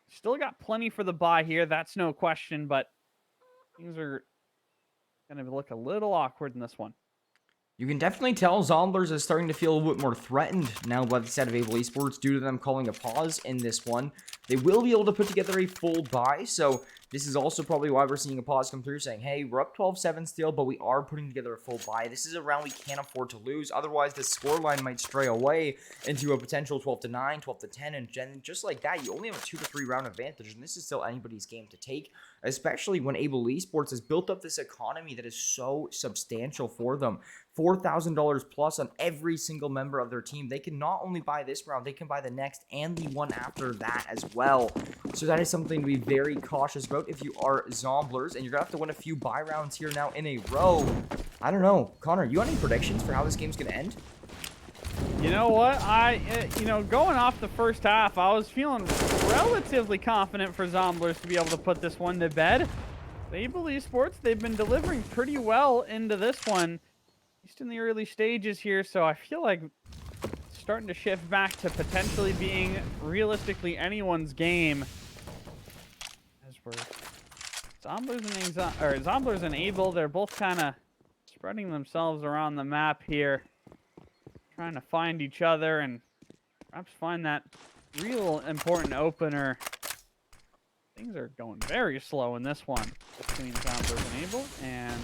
still got plenty for the buy here. That's no question, but things are going to look a little awkward in this one. You can definitely tell Zomblers is starting to feel a little bit more threatened now by the side of Able Esports due to them calling a pause in this one. They will be able to put together a full buy, so this is also probably why we're seeing a pause come through saying, hey, we're up 12-7 still, but we are putting together a full buy. This is a round we can't afford to lose. Otherwise, the scoreline might stray away into a potential 12-9, 12-10, and just like that, you only have a 2 to 3 round advantage, and this is still anybody's game to take, especially when Able Esports has built up this economy that is so substantial for them. $4,000 plus on every single member of their team. They can not only buy this round, they can buy the next and the one after that as well. So that is something to be very cautious about if you are Zomblers, and you're going to have to win a few buy rounds here now in a row. I don't know. Connor, you got any predictions for how this game's going to end? You know what? Going off the first half, I was feeling relatively confident for Zomblers to be able to put this one to bed. Able Esports, they've been delivering pretty well into this one, at least in the early stages here, so I feel like it's starting to shift back to potentially being realistically anyone's game. As we're Zomblers and Able, they're both kind of spreading themselves around the map here, trying to find each other and perhaps find that real important opener. Things are going very slow in this one between Zomblers and Able, and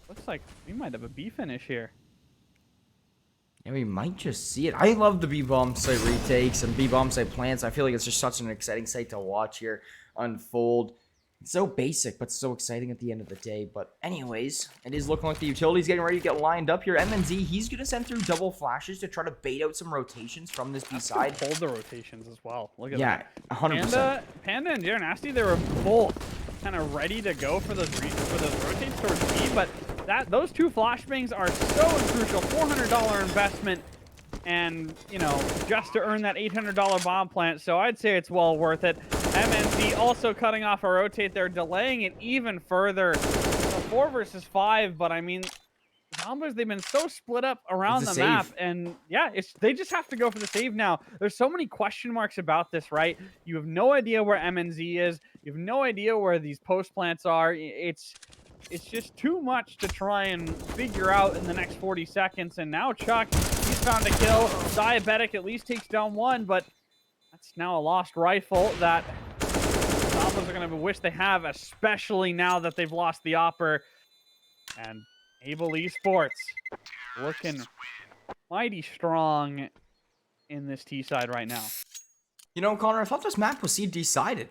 looks like we might have a B finish here. Yeah, we might just see it. I love the B-bomb site retakes and B-bomb site plants. I feel like it's just such an exciting sight to watch here unfold. It's so basic, but so exciting at the end of the day. But anyways, it is looking like the utility's getting ready to get lined up here. MNZ, he's going to send through double flashes to try to bait out some rotations from this B side. Hold the rotations as well. Look at that. Yeah, 100%. Panda and Nasty, they were both kind of ready to go for those rotates towards B, but those 2 flashbangs are so crucial. $400 investment, and just to earn that $800 bomb plant. So I'd say it's well worth it. MNZ also cutting off a rotate. They're delaying it even further. So 4 versus 5, but I mean, Zomblers, they've been so split up around the map, and yeah, they just have to go for the save now. There's so many question marks about this, right? You have no idea where MNZ is. You have no idea where these post plants are. It's just too much to try and figure out in the next 40 seconds. And now Chuck, he's found a kill. Diabetic at least takes down 1, but that's now a lost rifle that Zomblers are going to wish they have, especially now that they've lost the Opper. And Able Esports looking mighty strong in this T side right now. Connor, I thought this map was seed decided.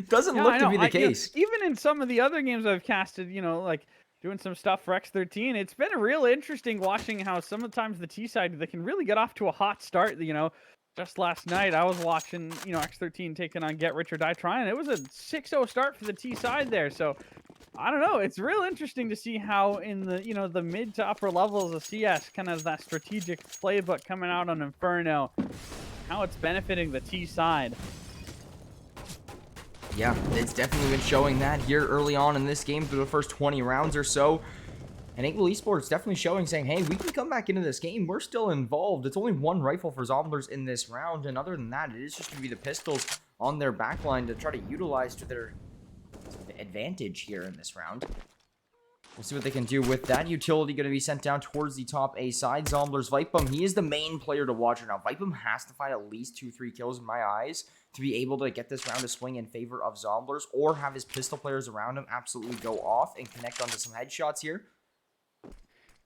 Doesn't look to be the case. Even in some of the other games I've casted, like doing some stuff for X13, it's been real interesting watching how sometimes the T side, they can really get off to a hot start. Just last night I was watching, X13 taking on Get Rich or Die Trying. It was a 6-0 start for the T side there. So I don't know. It's real interesting to see how in the, the mid to upper levels of CS, kind of that strategic playbook coming out on Inferno, how it's benefiting the T side. Yeah, it's definitely been showing that here early on in this game through the first 20 rounds or so. And Able Esports definitely showing, saying, hey, we can come back into this game. We're still involved. It's only 1 rifle for Zomblers in this round. And other than that, it is just going to be the pistols on their backline to try to utilize to their advantage here in this round. We'll see what they can do with that. Utility going to be sent down towards the top A side. Zomblers, Vipum, he is the main player to watch right now. Vipum has to find at least 2-3 kills in my eyes to be able to get this round to swing in favor of Zomblers, or have his pistol players around him absolutely go off and connect onto some headshots here.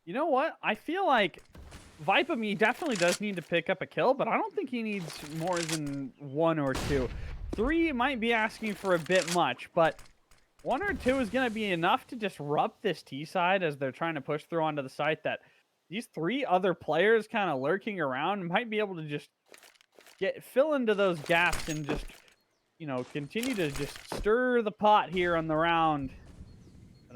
You know what? I feel like Vipum, he definitely does need to pick up a kill, but I don't think he needs more than 1 or 2. 3 might be asking for a bit much, but 1 or 2 is going to be enough to disrupt this T side as they're trying to push through onto the site, that these 3 other players kind of lurking around might be able to just fill into those gaps and just, continue to just stir the pot here on the round.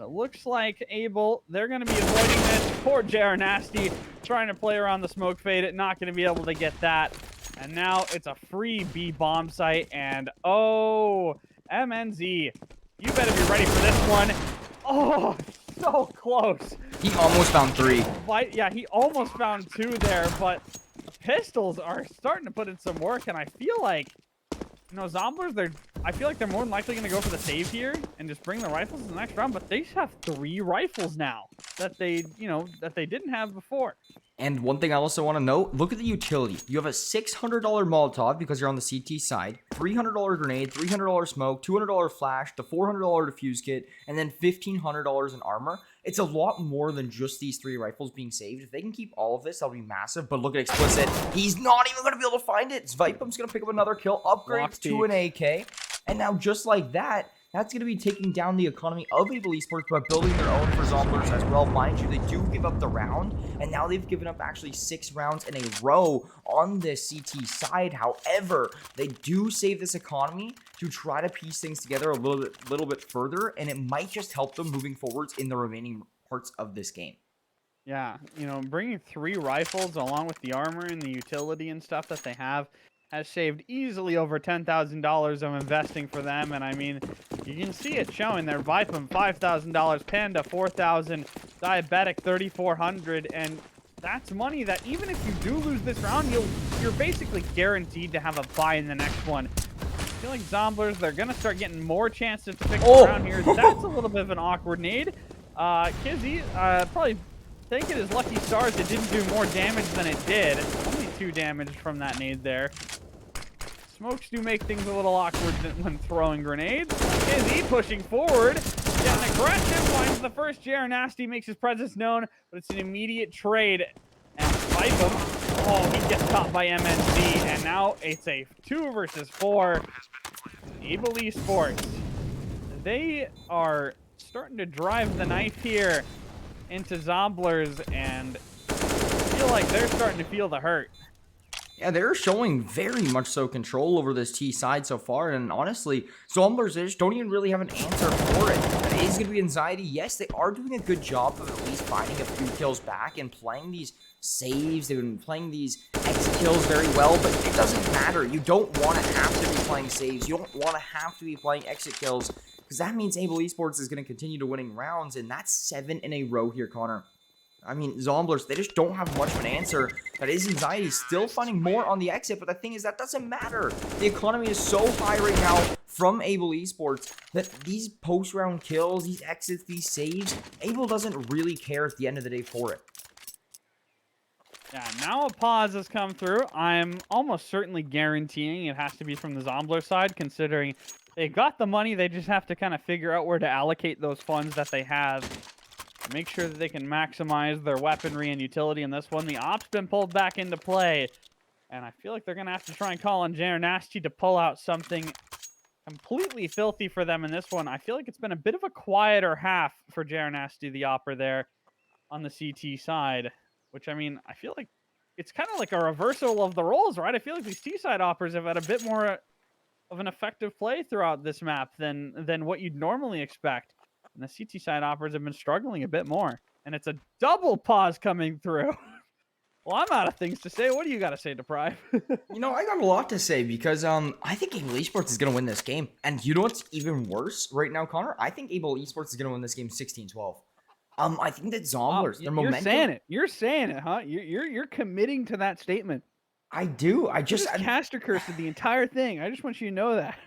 But it looks like Able, they're going to be avoiding this. Poor Nasty trying to play around the smoke fade, not going to be able to get that. And now it's a free B bomb site. And oh, MNZ, you better be ready for this one. Oh, so close. He almost found 3. Yeah, he almost found 2 there, but the pistols are starting to put in some work, and I feel like, Zomblers, I feel like they're more than likely going to go for the save here and just bring the rifles in the next round, but they have 3 rifles now that they didn't have before. And one thing I also want to note, look at the utility. You have a $600 Molotov because you're on the CT side, $300 grenade, $300 smoke, $200 flash, the $400 defuse kit, and then $1,500 in armor. It's a lot more than just these 3 rifles being saved. If they can keep all of this, that'll be massive. But look at Explicit. He's not even going to be able to find it. Zvipum's going to pick up another kill, upgrade to an AK. And now just like that, that's going to be taking down the economy of Able Esports by building their own for Zomblers as well. Mind you, they do give up the round, and now they've given up actually 6 rounds in a row on the CT side. However, they do save this economy to try to piece things together a little bit further, and it might just help them moving forwards in the remaining parts of this game. Yeah, bringing 3 rifles along with the armor and the utility and stuff that they have has saved easily over $10,000 of investing for them. And I mean, you can see it showing there. Vipum, $5,000, Panda, $4,000, Diabetic, $3,400. And that's money that even if you do lose this round, you're basically guaranteed to have a buy in the next one. I feel like Zomblers, they're going to start getting more chances to pick around here. That's a little bit of an awkward nade. Kizzy, probably thinking his lucky stars it didn't do more damage than it did. Only 2 damage from that nade there. Smokes do make things a little awkward when throwing grenades. Kizzy pushing forward. Getting aggressive. Finds the first Nasty, makes his presence known, but it's an immediate trade. And Vipum, oh, he gets caught by MNZ, and now it's a 2 versus 4. Able Esports. They are starting to drive the knife here into Zomblers, and I feel like they're starting to feel the hurt. Yeah, they're showing very much so control over this T side so far, and honestly, Zomblers just don't even really have an answer for it. It is going to be anxiety. Yes, they are doing a good job of at least finding a few kills back and playing these saves. They've been playing these exit kills very well, but it doesn't matter. You don't want to have to be playing saves. You don't want to have to be playing exit kills, because that means Able Esports is going to continue to winning rounds, and that's 7 in a row here, Connor. I mean, Zomblers, they just don't have much of an answer. That is anxiety, still finding more on the exit, but the thing is, that doesn't matter. The economy is so high right now from Able Esports that these post-round kills, these exits, these saves, Able doesn't really care at the end of the day for it. Yeah, now a pause has come through. I'm almost certainly guaranteeing it has to be from the Zombler side, considering they got the money. They just have to kind of figure out where to allocate those funds that they have. Make sure that they can maximize their weaponry and utility in this one. The op's been pulled back into play. And I feel like they're going to have to try and call on Nasty to pull out something completely filthy for them in this one. I feel like it's been a bit of a quieter half for Nasty, the opper there on the CT side. Which, I mean, I feel like it's kind of like a reversal of the roles, right? I feel like these T-side oppers have had a bit more of an effective play throughout this map than what you'd normally expect. And the CT side oppers have been struggling a bit more. And it's a double pause coming through. Well, I'm out of things to say. What do you got to say, Deprive? You know, I got a lot to say because I think Able Esports is going to win this game. And you know what's even worse right now, Connor? I think Able Esports is going to win this game 16-12. I think that Zomblers, their momentum... You're saying it. You're saying it, huh? You're committing to that statement. I do. I just caster cursed the entire thing. I just want you to know that.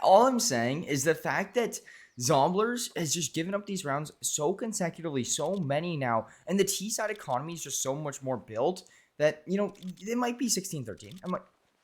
All I'm saying is the fact that Zomblers has just given up these rounds so consecutively, so many now, and the T-side economy is just so much more built that, you know, it might be 16-13.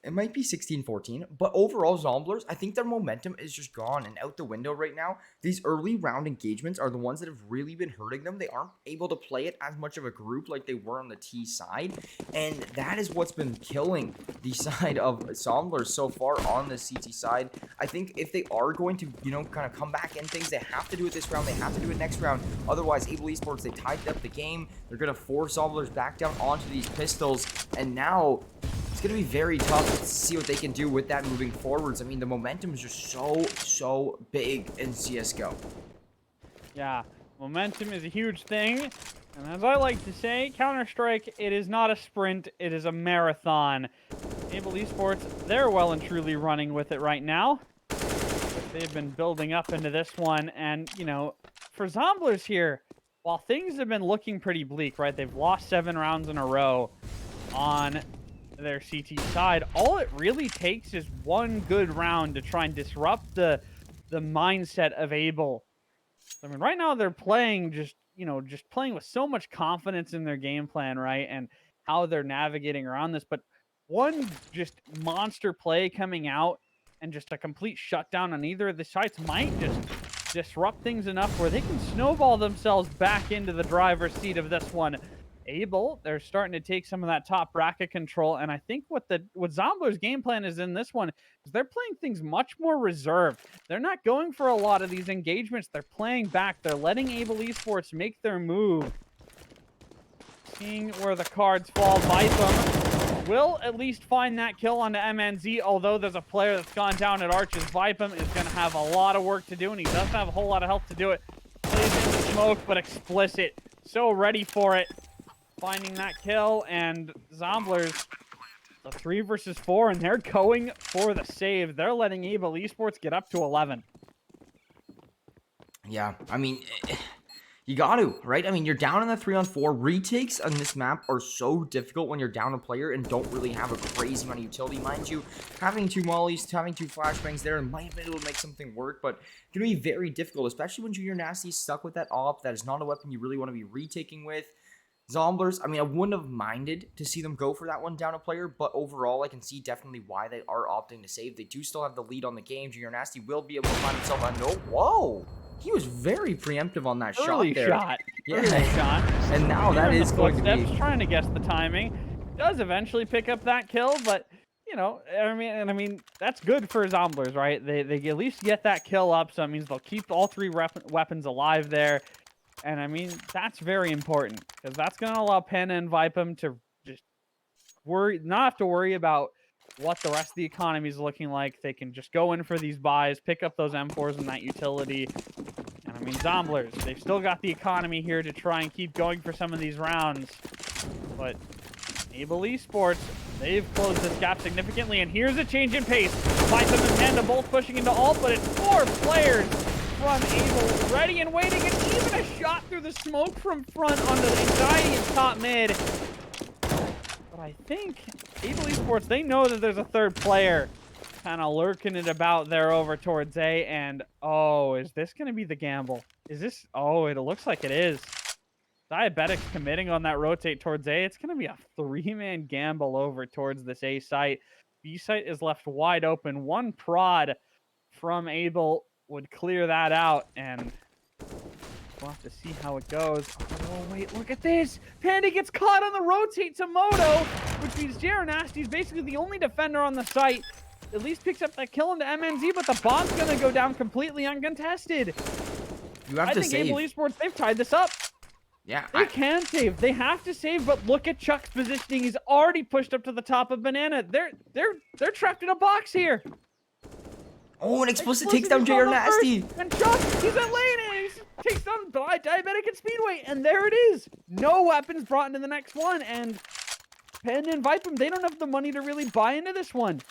It might be 16-14, but overall, Zomblers, I think their momentum is just gone and out the window right now. These early round engagements are the ones that have really been hurting them. They aren't able to play it as much of a group like they were on the T side, and that is what's been killing the side of Zomblers so far on the CT side. I think if they are going to, you know, kind of come back in things, they have to do it this round. They have to do it next round. Otherwise, Able Esports, they tied up the game. They're going to force Zomblers back down onto these pistols, and now it's going to be very tough to see what they can do with that moving forwards. I mean, the momentum is just so big in CSGO. Yeah, momentum is a huge thing. And as I like to say, Counter-Strike, it is not a sprint, it is a marathon. Able Esports, they're well and truly running with it right now. They've been building up into this one. And, you know, for Zomblers here, while things have been looking pretty bleak, right? They've lost 7 rounds in a row on their CT side. All it really takes is one good round to try and disrupt the mindset of Able. I mean, right now they're playing just playing with so much confidence in their game plan, right? And how they're navigating around this. But one just monster play coming out and just a complete shutdown on either of the sites might just disrupt things enough where they can snowball themselves back into the driver's seat of this one. Able, they're starting to take some of that top bracket control, and I think what Zombler's game plan is in this one is they're playing things much more reserved. They're not going for a lot of these engagements. They're playing back. They're letting Able Esports make their move. Seeing where the cards fall, Vipem will at least find that kill onto MNZ, although there's a player that's gone down at Arches. Vipem is going to have a lot of work to do, and he doesn't have a whole lot of health to do it. Plays in the smoke, but explicit. So ready for it. Finding that kill, and Zomblers, a 3 versus 4, and they're going for the save. They're letting Able Esports get up to 11. Yeah, I mean, you got to, right? I mean, you're down in the 3-on-4. Retakes on this map are so difficult when you're down a player and don't really have a crazy amount of utility. Mind you, having 2 mollies, having 2 flashbangs there might be able to make something work, but it's going to be very difficult, especially when Junior Nasty's stuck with that AWP. That is not a weapon you really want to be retaking with. Zomblers, I mean, I wouldn't have minded to see them go for that one down a player, but overall, I can see definitely why they are opting to save. They do still have the lead on the game. Junior Nasty will be able to find himself a no. Whoa! He was very preemptive on that Early shot there. shot. Yeah. Early shot. And now that is going to be... trying to guess the timing. Does eventually pick up that kill, but, you know, I mean, that's good for Zomblers, right? They at least get that kill up, so it means they'll keep all 3 weapons alive there. And I mean, that's very important because that's going to allow Pena and Vipem to just not have to worry about what the rest of the economy is looking like. They can just go in for these buys, pick up those M4s and that utility. And I mean, Zomblers, they've still got the economy here to try and keep going for some of these rounds. But Able Esports, they've closed this gap significantly. And here's a change in pace. Vipem and Panda both pushing into ult, but it's 4 players from Able, ready and waiting, and even a shot through the smoke from front onto the Anxiety in top mid. But I think Able Esports, they know that there's a 3rd player kind of lurking it about there over towards A, and oh, is this going to be the gamble? Is this? Oh, it looks like it is. Diabetic's committing on that rotate towards A. It's going to be a 3-man gamble over towards this A site. B site is left wide open. 1 prod from Able would clear that out, and we'll have to see how it goes. Oh, wait, look at this. Panda gets caught on the rotate to Moto, which means Jero Nasty's basically the only defender on the site. At least picks up that kill into MNZ, but the bomb's going to go down completely uncontested. You have to save. I think Able Esports, they've tied this up. Yeah, They can save. They have to save, but look at Chuck's positioning. He's already pushed up to the top of Banana. They're trapped in a box here. Oh, an explicit takes down JR Nasty. And Chuck, he's at lane, and he takes down Diabetic and Speedway, and there it is. No weapons brought into the next one, and Pen and Vipem, they don't have the money to really buy into this one.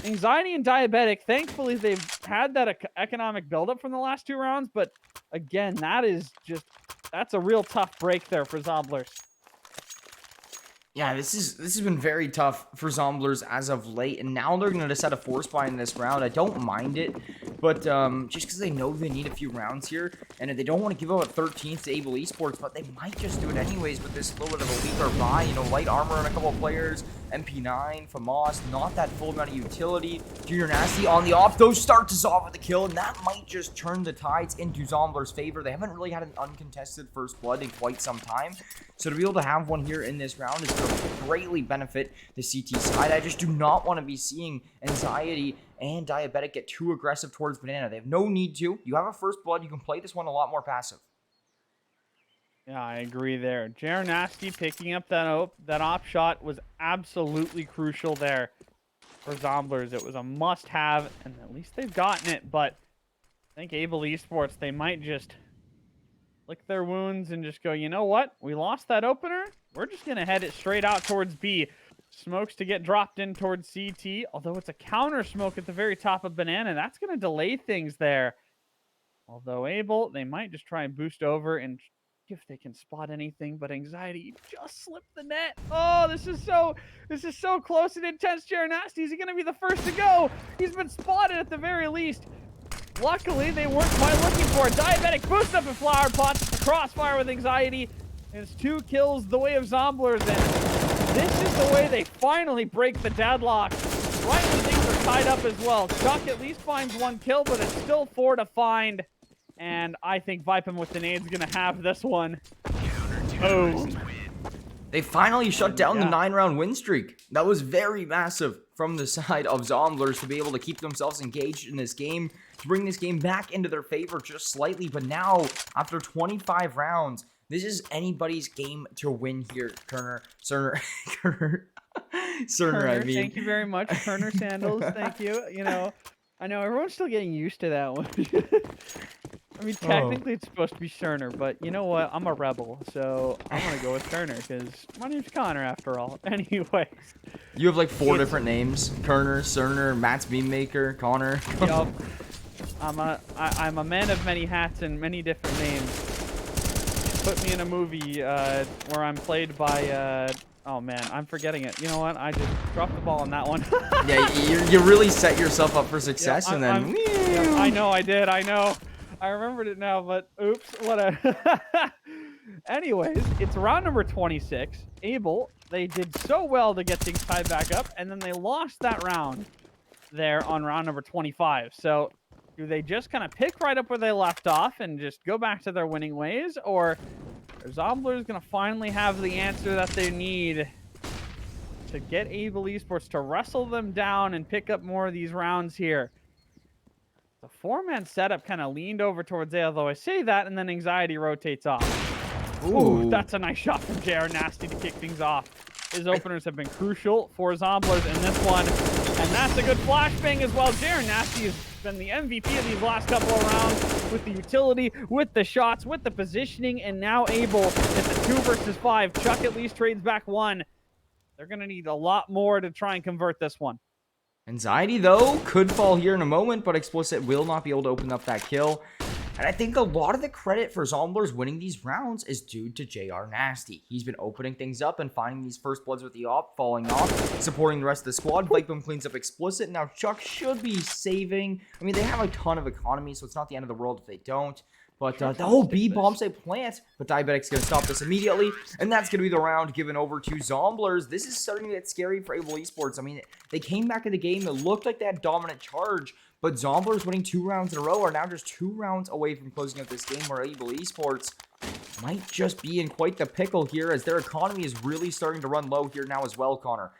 Anxiety and Diabetic, thankfully, they've had that economic buildup from the last 2 rounds, but again, that's a real tough break there for Zomblers. Yeah, this has been very tough for Zomblers as of late, and now they're going to set a force buy in this round. I don't mind it, but just because they know they need a few rounds here, and they don't want to give up a 13th to Able Esports, but they might just do it anyways with this little bit of a weaker buy. You know, light armor on a couple of players, MP9, FAMAS, not that full amount of utility. Junior Nasty on the off, those start to solve with the kill, and that might just turn the tides into Zomblers' favor. They haven't really had an uncontested first blood in quite some time, so to be able to have one here in this round is going to greatly benefit the CT side. I just do not want to be seeing Anxiety and Diabetic get too aggressive towards Banana. They have no need to. You have a first blood. You can play this one a lot more passive. Yeah, I agree there. Jero Nasty picking up that op shot was absolutely crucial there for Zomblers. It was a must-have, and at least they've gotten it, but I think Able Esports, they might just lick their wounds and just go, you know what? We lost that opener. We're just going to head it straight out towards B. Smokes to get dropped in towards CT, although it's a counter smoke at the very top of Banana. That's going to delay things there. Although able, they might just try and boost over and if they can spot anything, but Anxiety just slipped the net. Oh, this is so close and intense. Nasty, is he going to be the first to go? He's been spotted at the very least. Luckily, they weren't quite looking for it. Diabetic boost up in Flower Pots. Crossfire with Anxiety. It's 2 kills the way of Zomblers, and this is the way they finally break the deadlock. Right when things are tied up as well. Chuck at least finds 1 kill, but it's still 4 to find. And I think Vipem with the nade's gonna have this one. Oh. They finally shut down the 9-round win streak. That was very massive from the side of Zomblers to be able to keep themselves engaged in this game, to bring this game back into their favor just slightly. But now, after 25 rounds, this is anybody's game to win here, Cerner, I mean. Thank you very much, Cernersandals. Thank you. You know, I know everyone's still getting used to that one. I mean, technically it's supposed to be Cerner, but you know what? I'm a rebel, so I'm gonna go with Cerner because my name's Connor after all. Anyways. You have like 4 different names: Kerner, Cerner, Matt's Beam Maker, Connor. Yup. I'm a man of many hats and many different names. Put me in a movie where I'm played by oh man, I'm forgetting it. You know what? I just dropped the ball on that one. Yeah, you really set yourself up for success, and then. I know I did. I know. I remembered it now, but oops, what a... Anyways, it's round number 26. Able, they did so well to get things tied back up, and then they lost that round there on round number 25. So do they just kind of pick right up where they left off and just go back to their winning ways, or are Zomblers going to finally have the answer that they need to get Able Esports to wrestle them down and pick up more of these rounds here? The 4-man setup kind of leaned over towards A, although I say that, and then Anxiety rotates off. Ooh, that's a nice shot from JR Nasty to kick things off. His openers have been crucial for Zomblers in this one, and that's a good flashbang as well. JR Nasty has been the MVP of these last couple of rounds with the utility, with the shots, with the positioning, and now Able. It's a 2 versus 5. Chuck at least trades back 1. They're going to need a lot more to try and convert this one. Anxiety, though, could fall here in a moment, but Explicit will not be able to open up that kill. And I think a lot of the credit for Zomblers winning these rounds is due to JR Nasty. He's been opening things up and finding these first bloods with the op, falling off, supporting the rest of the squad. Vipem cleans up Explicit. Now, Chuck should be saving. I mean, they have a ton of economy, so it's not the end of the world if they don't. But the whole B bomb site plant, but Diabetic's going to stop this immediately, and that's going to be the round given over to Zomblers. This is starting to get scary for Able Esports. I mean, they came back in the game, it looked like they had dominant charge, but Zomblers winning 2 rounds in a row are now just 2 rounds away from closing out this game, where Able Esports might just be in quite the pickle here, as their economy is really starting to run low here now as well, Connor.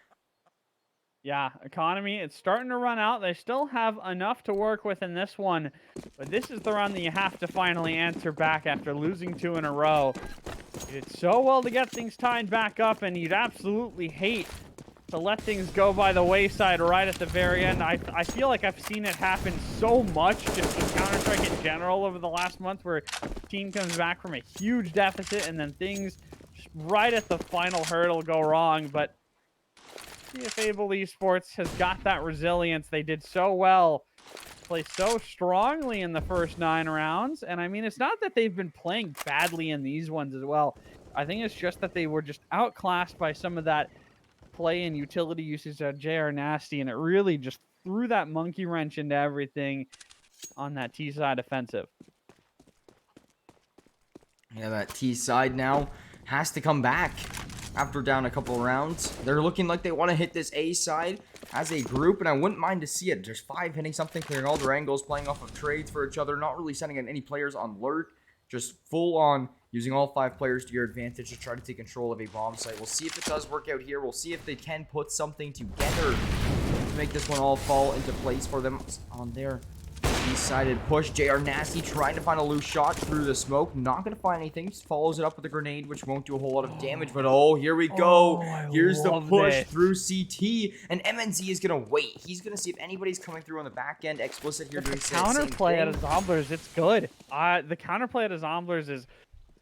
Yeah, economy, it's starting to run out. They still have enough to work with in this one, but this is the round that you have to finally answer back after losing 2 in a row. You did so well to get things tied back up, and you'd absolutely hate to let things go by the wayside right at the very end. I feel like I've seen it happen so much just in Counter-Strike in general over the last month, where a team comes back from a huge deficit and then things just right at the final hurdle go wrong. But if Able Esports has got that resilience, they did so well, play so strongly in the first 9 rounds. And I mean, it's not that they've been playing badly in these ones as well. I think it's just that they were just outclassed by some of that play and utility usage of JR Nasty, and it really just threw that monkey wrench into everything on that T side offensive. Yeah, that T side now has to come back after down a couple of rounds. They're looking like they want to hit this A side as a group, and I wouldn't mind to see it. Just 5 hitting something, clearing all their angles, playing off of trades for each other, not really sending in any players on alert, just full on using all 5 players to your advantage to try to take control of a bomb site. We'll see if it does work out here. We'll see if they can put something together to make this one all fall into place for them on their B-sided push. JR Nasty trying to find a loose shot through the smoke. Not going to find anything. Just follows it up with a grenade, which won't do a whole lot of damage. But oh, here we go. Here's the push through CT. And MNZ is going to wait. He's going to see if anybody's coming through on the back end. Explicit here doing the same counterplay thing. out of Zomblers, it's good. The counterplay out of Zomblers is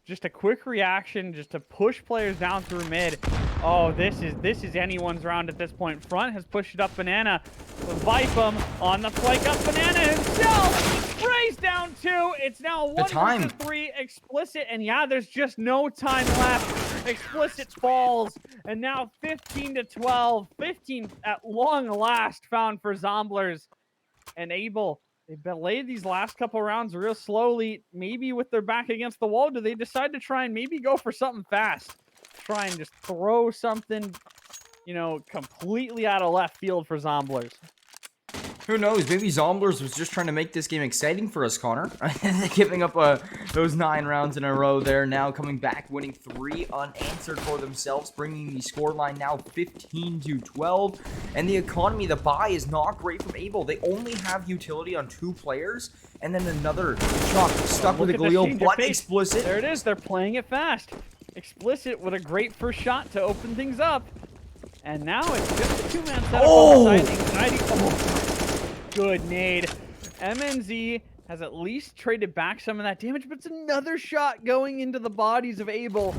just a quick reaction, just to push players down through mid. Oh, this is anyone's round at this point. Front has pushed it up Banana. Vipem on the flank up Banana himself. Sprays down 2. It's now 1 versus 3. Explicit, and yeah, there's just no time left. Explicit falls, and now 15-12. 15 at long last found for Zomblers. And Able, they delayed these last couple rounds real slowly. Maybe with their back against the wall, do they decide to try and maybe go for something fast? Try and just throw something, you know, completely out of left field for Zomblers. Who knows? Maybe Zomblers was just trying to make this game exciting for us, Connor. Giving up those 9 rounds in a row there. Now coming back, winning 3 unanswered for themselves, bringing the scoreline now 15-12. And the economy, the buy is not great from Able. They only have utility on 2 players, and then another Chuck stuck with a Galil, but Explicit. There it is. They're playing it fast. Explicit with a great first shot to open things up. And now it's just a 2-man setup on the side. Anxiety. Oh. Good nade. MNZ has at least traded back some of that damage, but it's another shot going into the bodies of Able.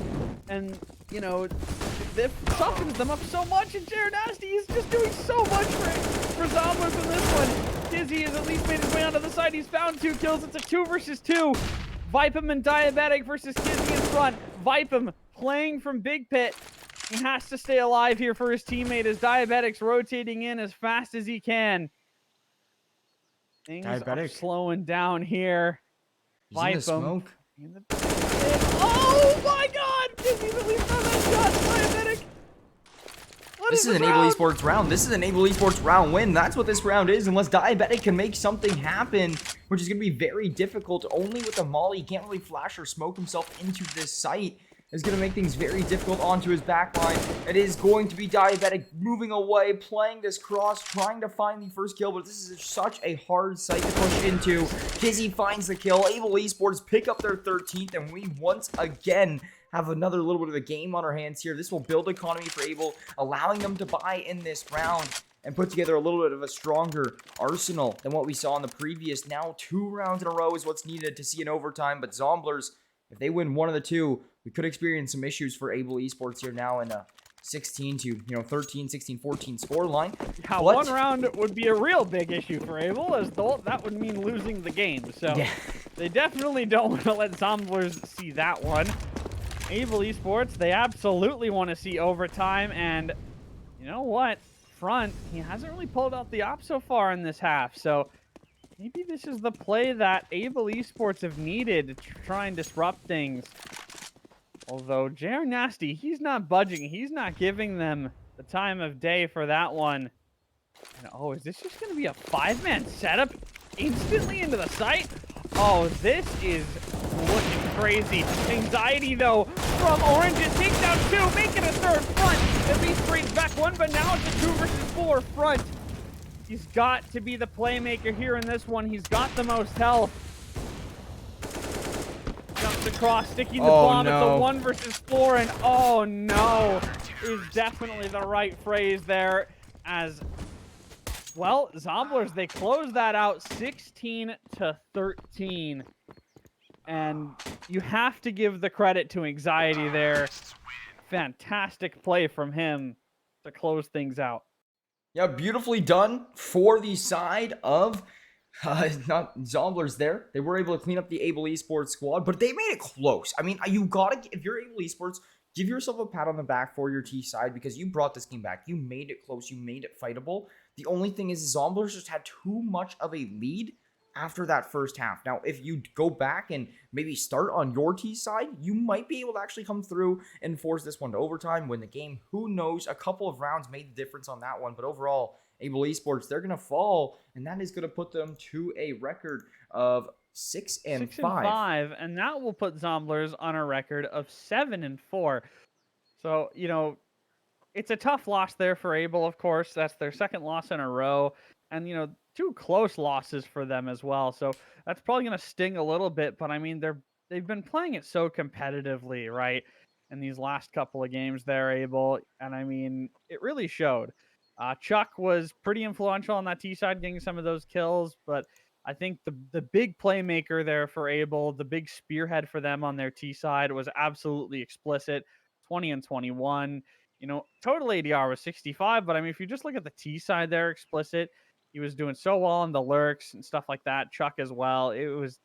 And, you know, it softens them up so much, and Cernersandals is just doing so much for Zomblers in this one. Dizzy has at least made his way onto the side. He's found 2 kills. It's a 2 versus 2. Vipem and Diabetic versus Dizzy in front. Vipem playing from Big Pit. He has to stay alive here for his teammate as Diabetic's rotating in as fast as he can. Things are slowing down here. He's in the smoke. Oh my god! Dizzy's at least on that shot. Diabetic. This is an Able Esports round. This is an Able Esports round win. That's what this round is, unless Diabetic can make something happen, which is going to be very difficult. Only with the molly, he can't really flash or smoke himself into this site. Is going to make things very difficult onto his backline. It is going to be Diabetic moving away, playing this cross, trying to find the first kill, but this is such a hard site to push into. Dizzy finds the kill. Able Esports pick up their 13th, and we once again have another little bit of a game on our hands here. This will build economy for Able, allowing them to buy in this round and put together a little bit of a stronger arsenal than what we saw in the previous. Now 2 rounds in a row is what's needed to see an overtime, but Zomblers, if they win one of the 2, we could experience some issues for Able Esports here now in a 13, 16, 14 scoreline. Yeah, one round would be a real big issue for Able, as that would mean losing the game. So yeah. They definitely don't want to let Zomblers see that one. Able Esports, they absolutely want to see overtime, and you know what? Front, he hasn't really pulled out the op so far in this half, so maybe this is the play that Able Esports have needed to try and disrupt things. Although Cernersandals, he's not budging. He's not giving them the time of day for that one. And, oh, is this just going to be a 5-man setup instantly into the site? Oh, this is looking crazy. Anxiety, though, from Orange. It takes down 2, making a 3rd front. At least brings back 1, but now it's a 2 versus 4 front. He's got to be the playmaker here in this one. He's got the most health. Jumps across, sticking the bomb at the 1 versus 4, and oh no, is definitely the right phrase there. As well, Zomblers, they close that out 16-13. And you have to give the credit to Anxiety there. Fantastic play from him to close things out. Yeah, beautifully done for the side of not Zomblers there. They were able to clean up the Able Esports squad, but they made it close. I mean, you gotta, if you're Able Esports, give yourself a pat on the back for your T side because you brought this game back. You made it close. You made it fightable. The only thing is Zomblers just had too much of a lead after that first half. Now, if you go back and maybe start on your T side, you might be able to actually come through and force this one to overtime, win the game. Who knows? A couple of rounds made the difference on that one, but overall, Able Esports, they're going to fall, and that is going to put them to a record of 6-5. And that will put Zomblers on a record of 7-4. So, you know, it's a tough loss there for Able, of course. That's their 2nd loss in a row. And, you know, 2 close losses for them as well. So that's probably going to sting a little bit. But, I mean, they've been playing it so competitively, right? In these last couple of games they're Able. And, I mean, it really showed. Chuck was pretty influential on that T side, getting some of those kills. But I think the big playmaker there for Able, the big spearhead for them on their T side was absolutely explicit. 20 and 21. Total ADR was 65, but I mean, if you just look at the T side there, explicit, he was doing so well on the lurks and stuff like that. Chuck as well. It was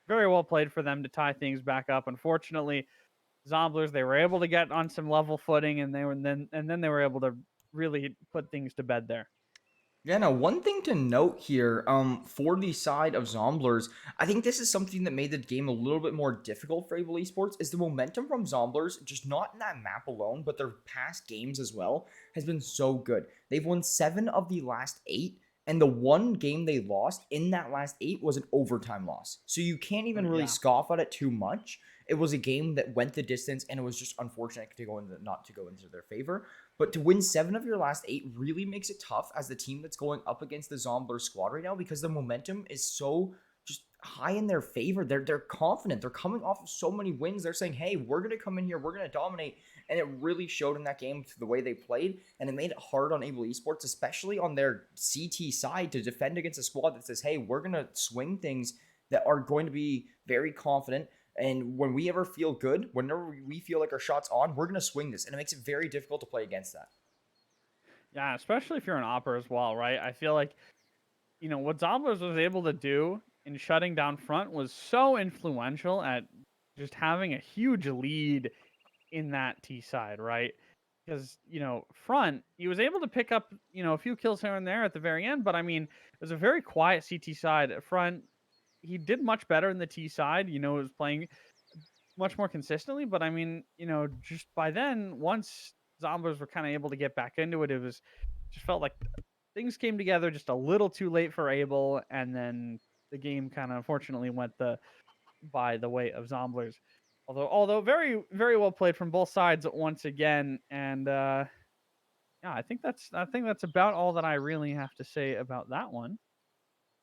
very well played for them to tie things back up. Unfortunately, Zomblers, they were able to get on some level footing, and then they were able to really put things to bed there. Yeah, now one thing to note here, for the side of Zomblers, I think this is something that made the game a little bit more difficult for Able Esports, is the momentum from Zomblers, just not in that map alone, but their past games as well, has been so good. They've won 7 of the last 8, and the one game they lost in that last 8 was an overtime loss. So you can't even really scoff at it too much. It was a game that went the distance, and it was just unfortunate not to go into their favor. But to win 7 of your last 8 really makes it tough as the team that's going up against the Zombler squad right now, because the momentum is so just high in their favor. They're confident. They're coming off of so many wins. They're saying, hey, we're going to come in here. We're going to dominate. And it really showed in that game to the way they played. And it made it hard on Able Esports, especially on their CT side, to defend against a squad that says, hey, we're going to swing things that are going to be very confident. And when we ever feel good, whenever we feel like our shot's on, we're going to swing this. And it makes it very difficult to play against that. Yeah, especially if you're an opper as well, right? I feel like, what Zomblers was able to do in shutting down front was so influential at just having a huge lead in that T side, right? Because, front, he was able to pick up, a few kills here and there at the very end. But, I mean, it was a very quiet CT side. Front, he did much better in the T side, was playing much more consistently. But I mean, just by then, once Zomblers were kind of able to get back into it, just felt like things came together just a little too late for Able, and then the game kind of unfortunately went by the way of Zomblers. Although very, very well played from both sides once again. And yeah, I think that's about all that I really have to say about that one.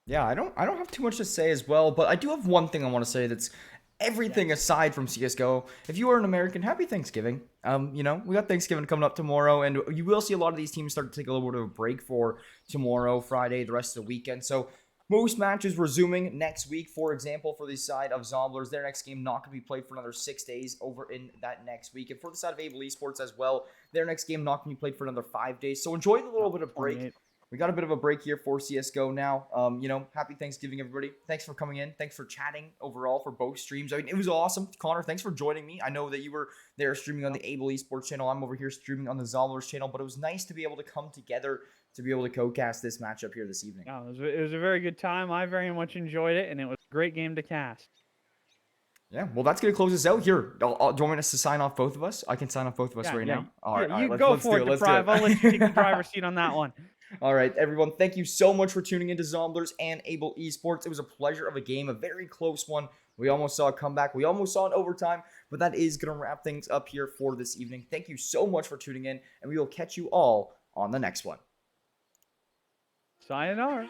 Yeah, I don't have too much to say as well, but I do have one thing I want to say that's everything aside from CSGO. If you are an American, happy Thanksgiving. We got Thanksgiving coming up tomorrow, and you will see a lot of these teams start to take a little bit of a break for tomorrow, Friday, the rest of the weekend. So most matches resuming next week. For example, for the side of Zomblers, their next game not going to be played for another 6 days over in that next week. And for the side of Able Esports as well, their next game not going to be played for another 5 days. So enjoy the little bit of break. 28. We got a bit of a break here for CSGO now. Happy Thanksgiving, everybody. Thanks for coming in. Thanks for chatting overall for both streams. I mean, it was awesome. Connor, thanks for joining me. I know that you were there streaming on the Able Esports channel. I'm over here streaming on the Zomblers channel, but it was nice to be able to come together to be able to co-cast this matchup here this evening. Yeah, it was a very good time. I very much enjoyed it, and it was a great game to cast. Yeah, well, that's going to close us out here. Do you want us to sign off both of us? I can sign off both of us now. All right, you go for it, Deprive. I'll let you take the driver's seat on that one. All right, everyone, thank you so much for tuning into Zomblers and Able Esports. It was a pleasure of a game, a very close one. We almost saw a comeback. We almost saw an overtime, but that is going to wrap things up here for this evening. Thank you so much for tuning in, and we will catch you all on the next one. Sayonara.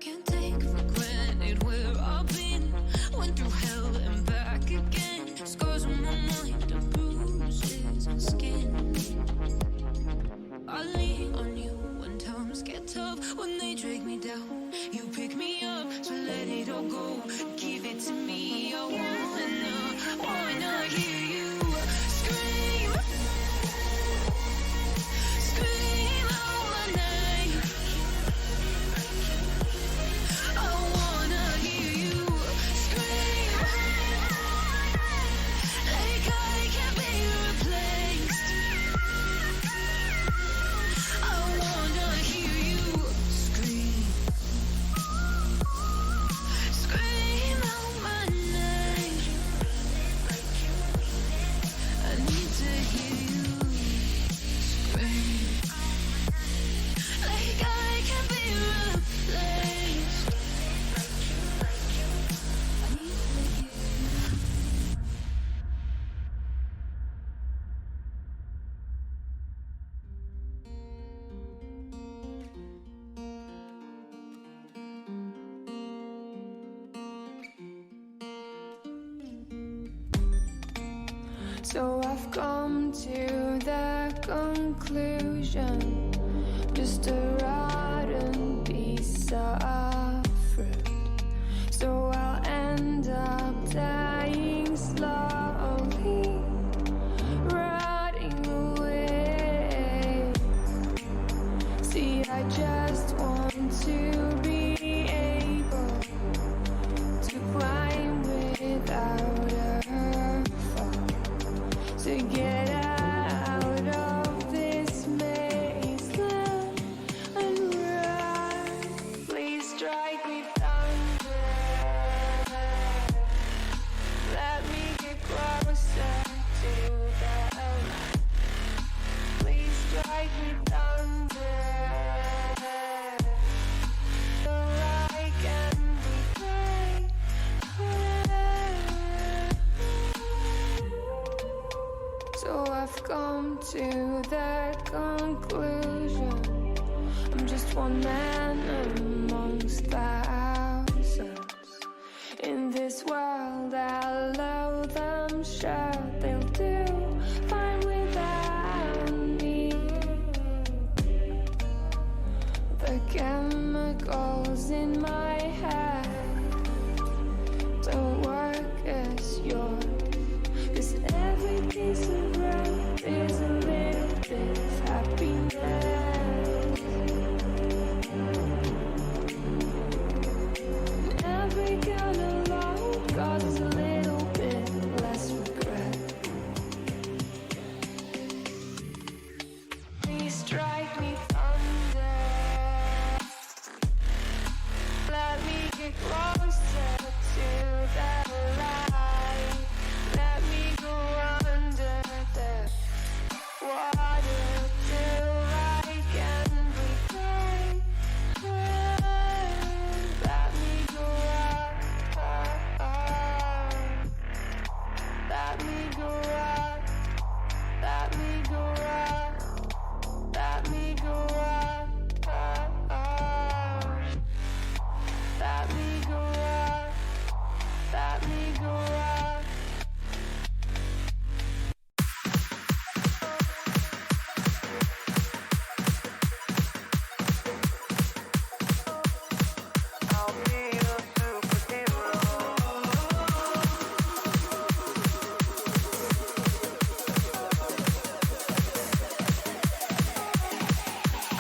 Can't take for granted where I've been. Went through hell and back again. Scars on my mind, the bruises and skin. I lean on you when times get tough. When they drag me down, you pick me up. So let it all go. Give it to me. I wanna hear you scream. Scream out my name. I wanna hear you scream. Like I can't be replaced. I wanna hear you scream. Scream out my name. I need to So I've come to the conclusion, just a rotten piece of fruit. So I'll end up dying slowly, rotting away. See, I just want to be able to climb without a fall, to get out of this mazeland and run. Please strike me thunder, let me get closer to the light. Please strike me thunder, so I can be great. So I've come to the conclusion, I'm just one man amongst thousands. In this world I'll load them, sure they'll do fine without me. The chemicals in my head don't work as yours, 'cause every piece of road is a little bit of happiness. And every kind of love causes a little bit less regret. Please strike me thunder, let me get closer to the light. Let me go under the water till I can breathe. Let me go up, up, up. Let me go up, let me go up, let me go up, up, up. Let me go up, let me go up. I'll be a superhero.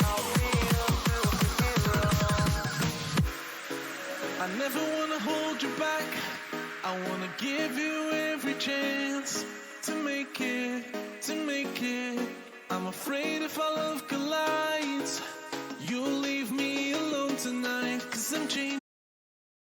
I'll be a superhero. I never wanna hold you back. I wanna give you every chance to make it, to make it. I'm afraid if our love collide,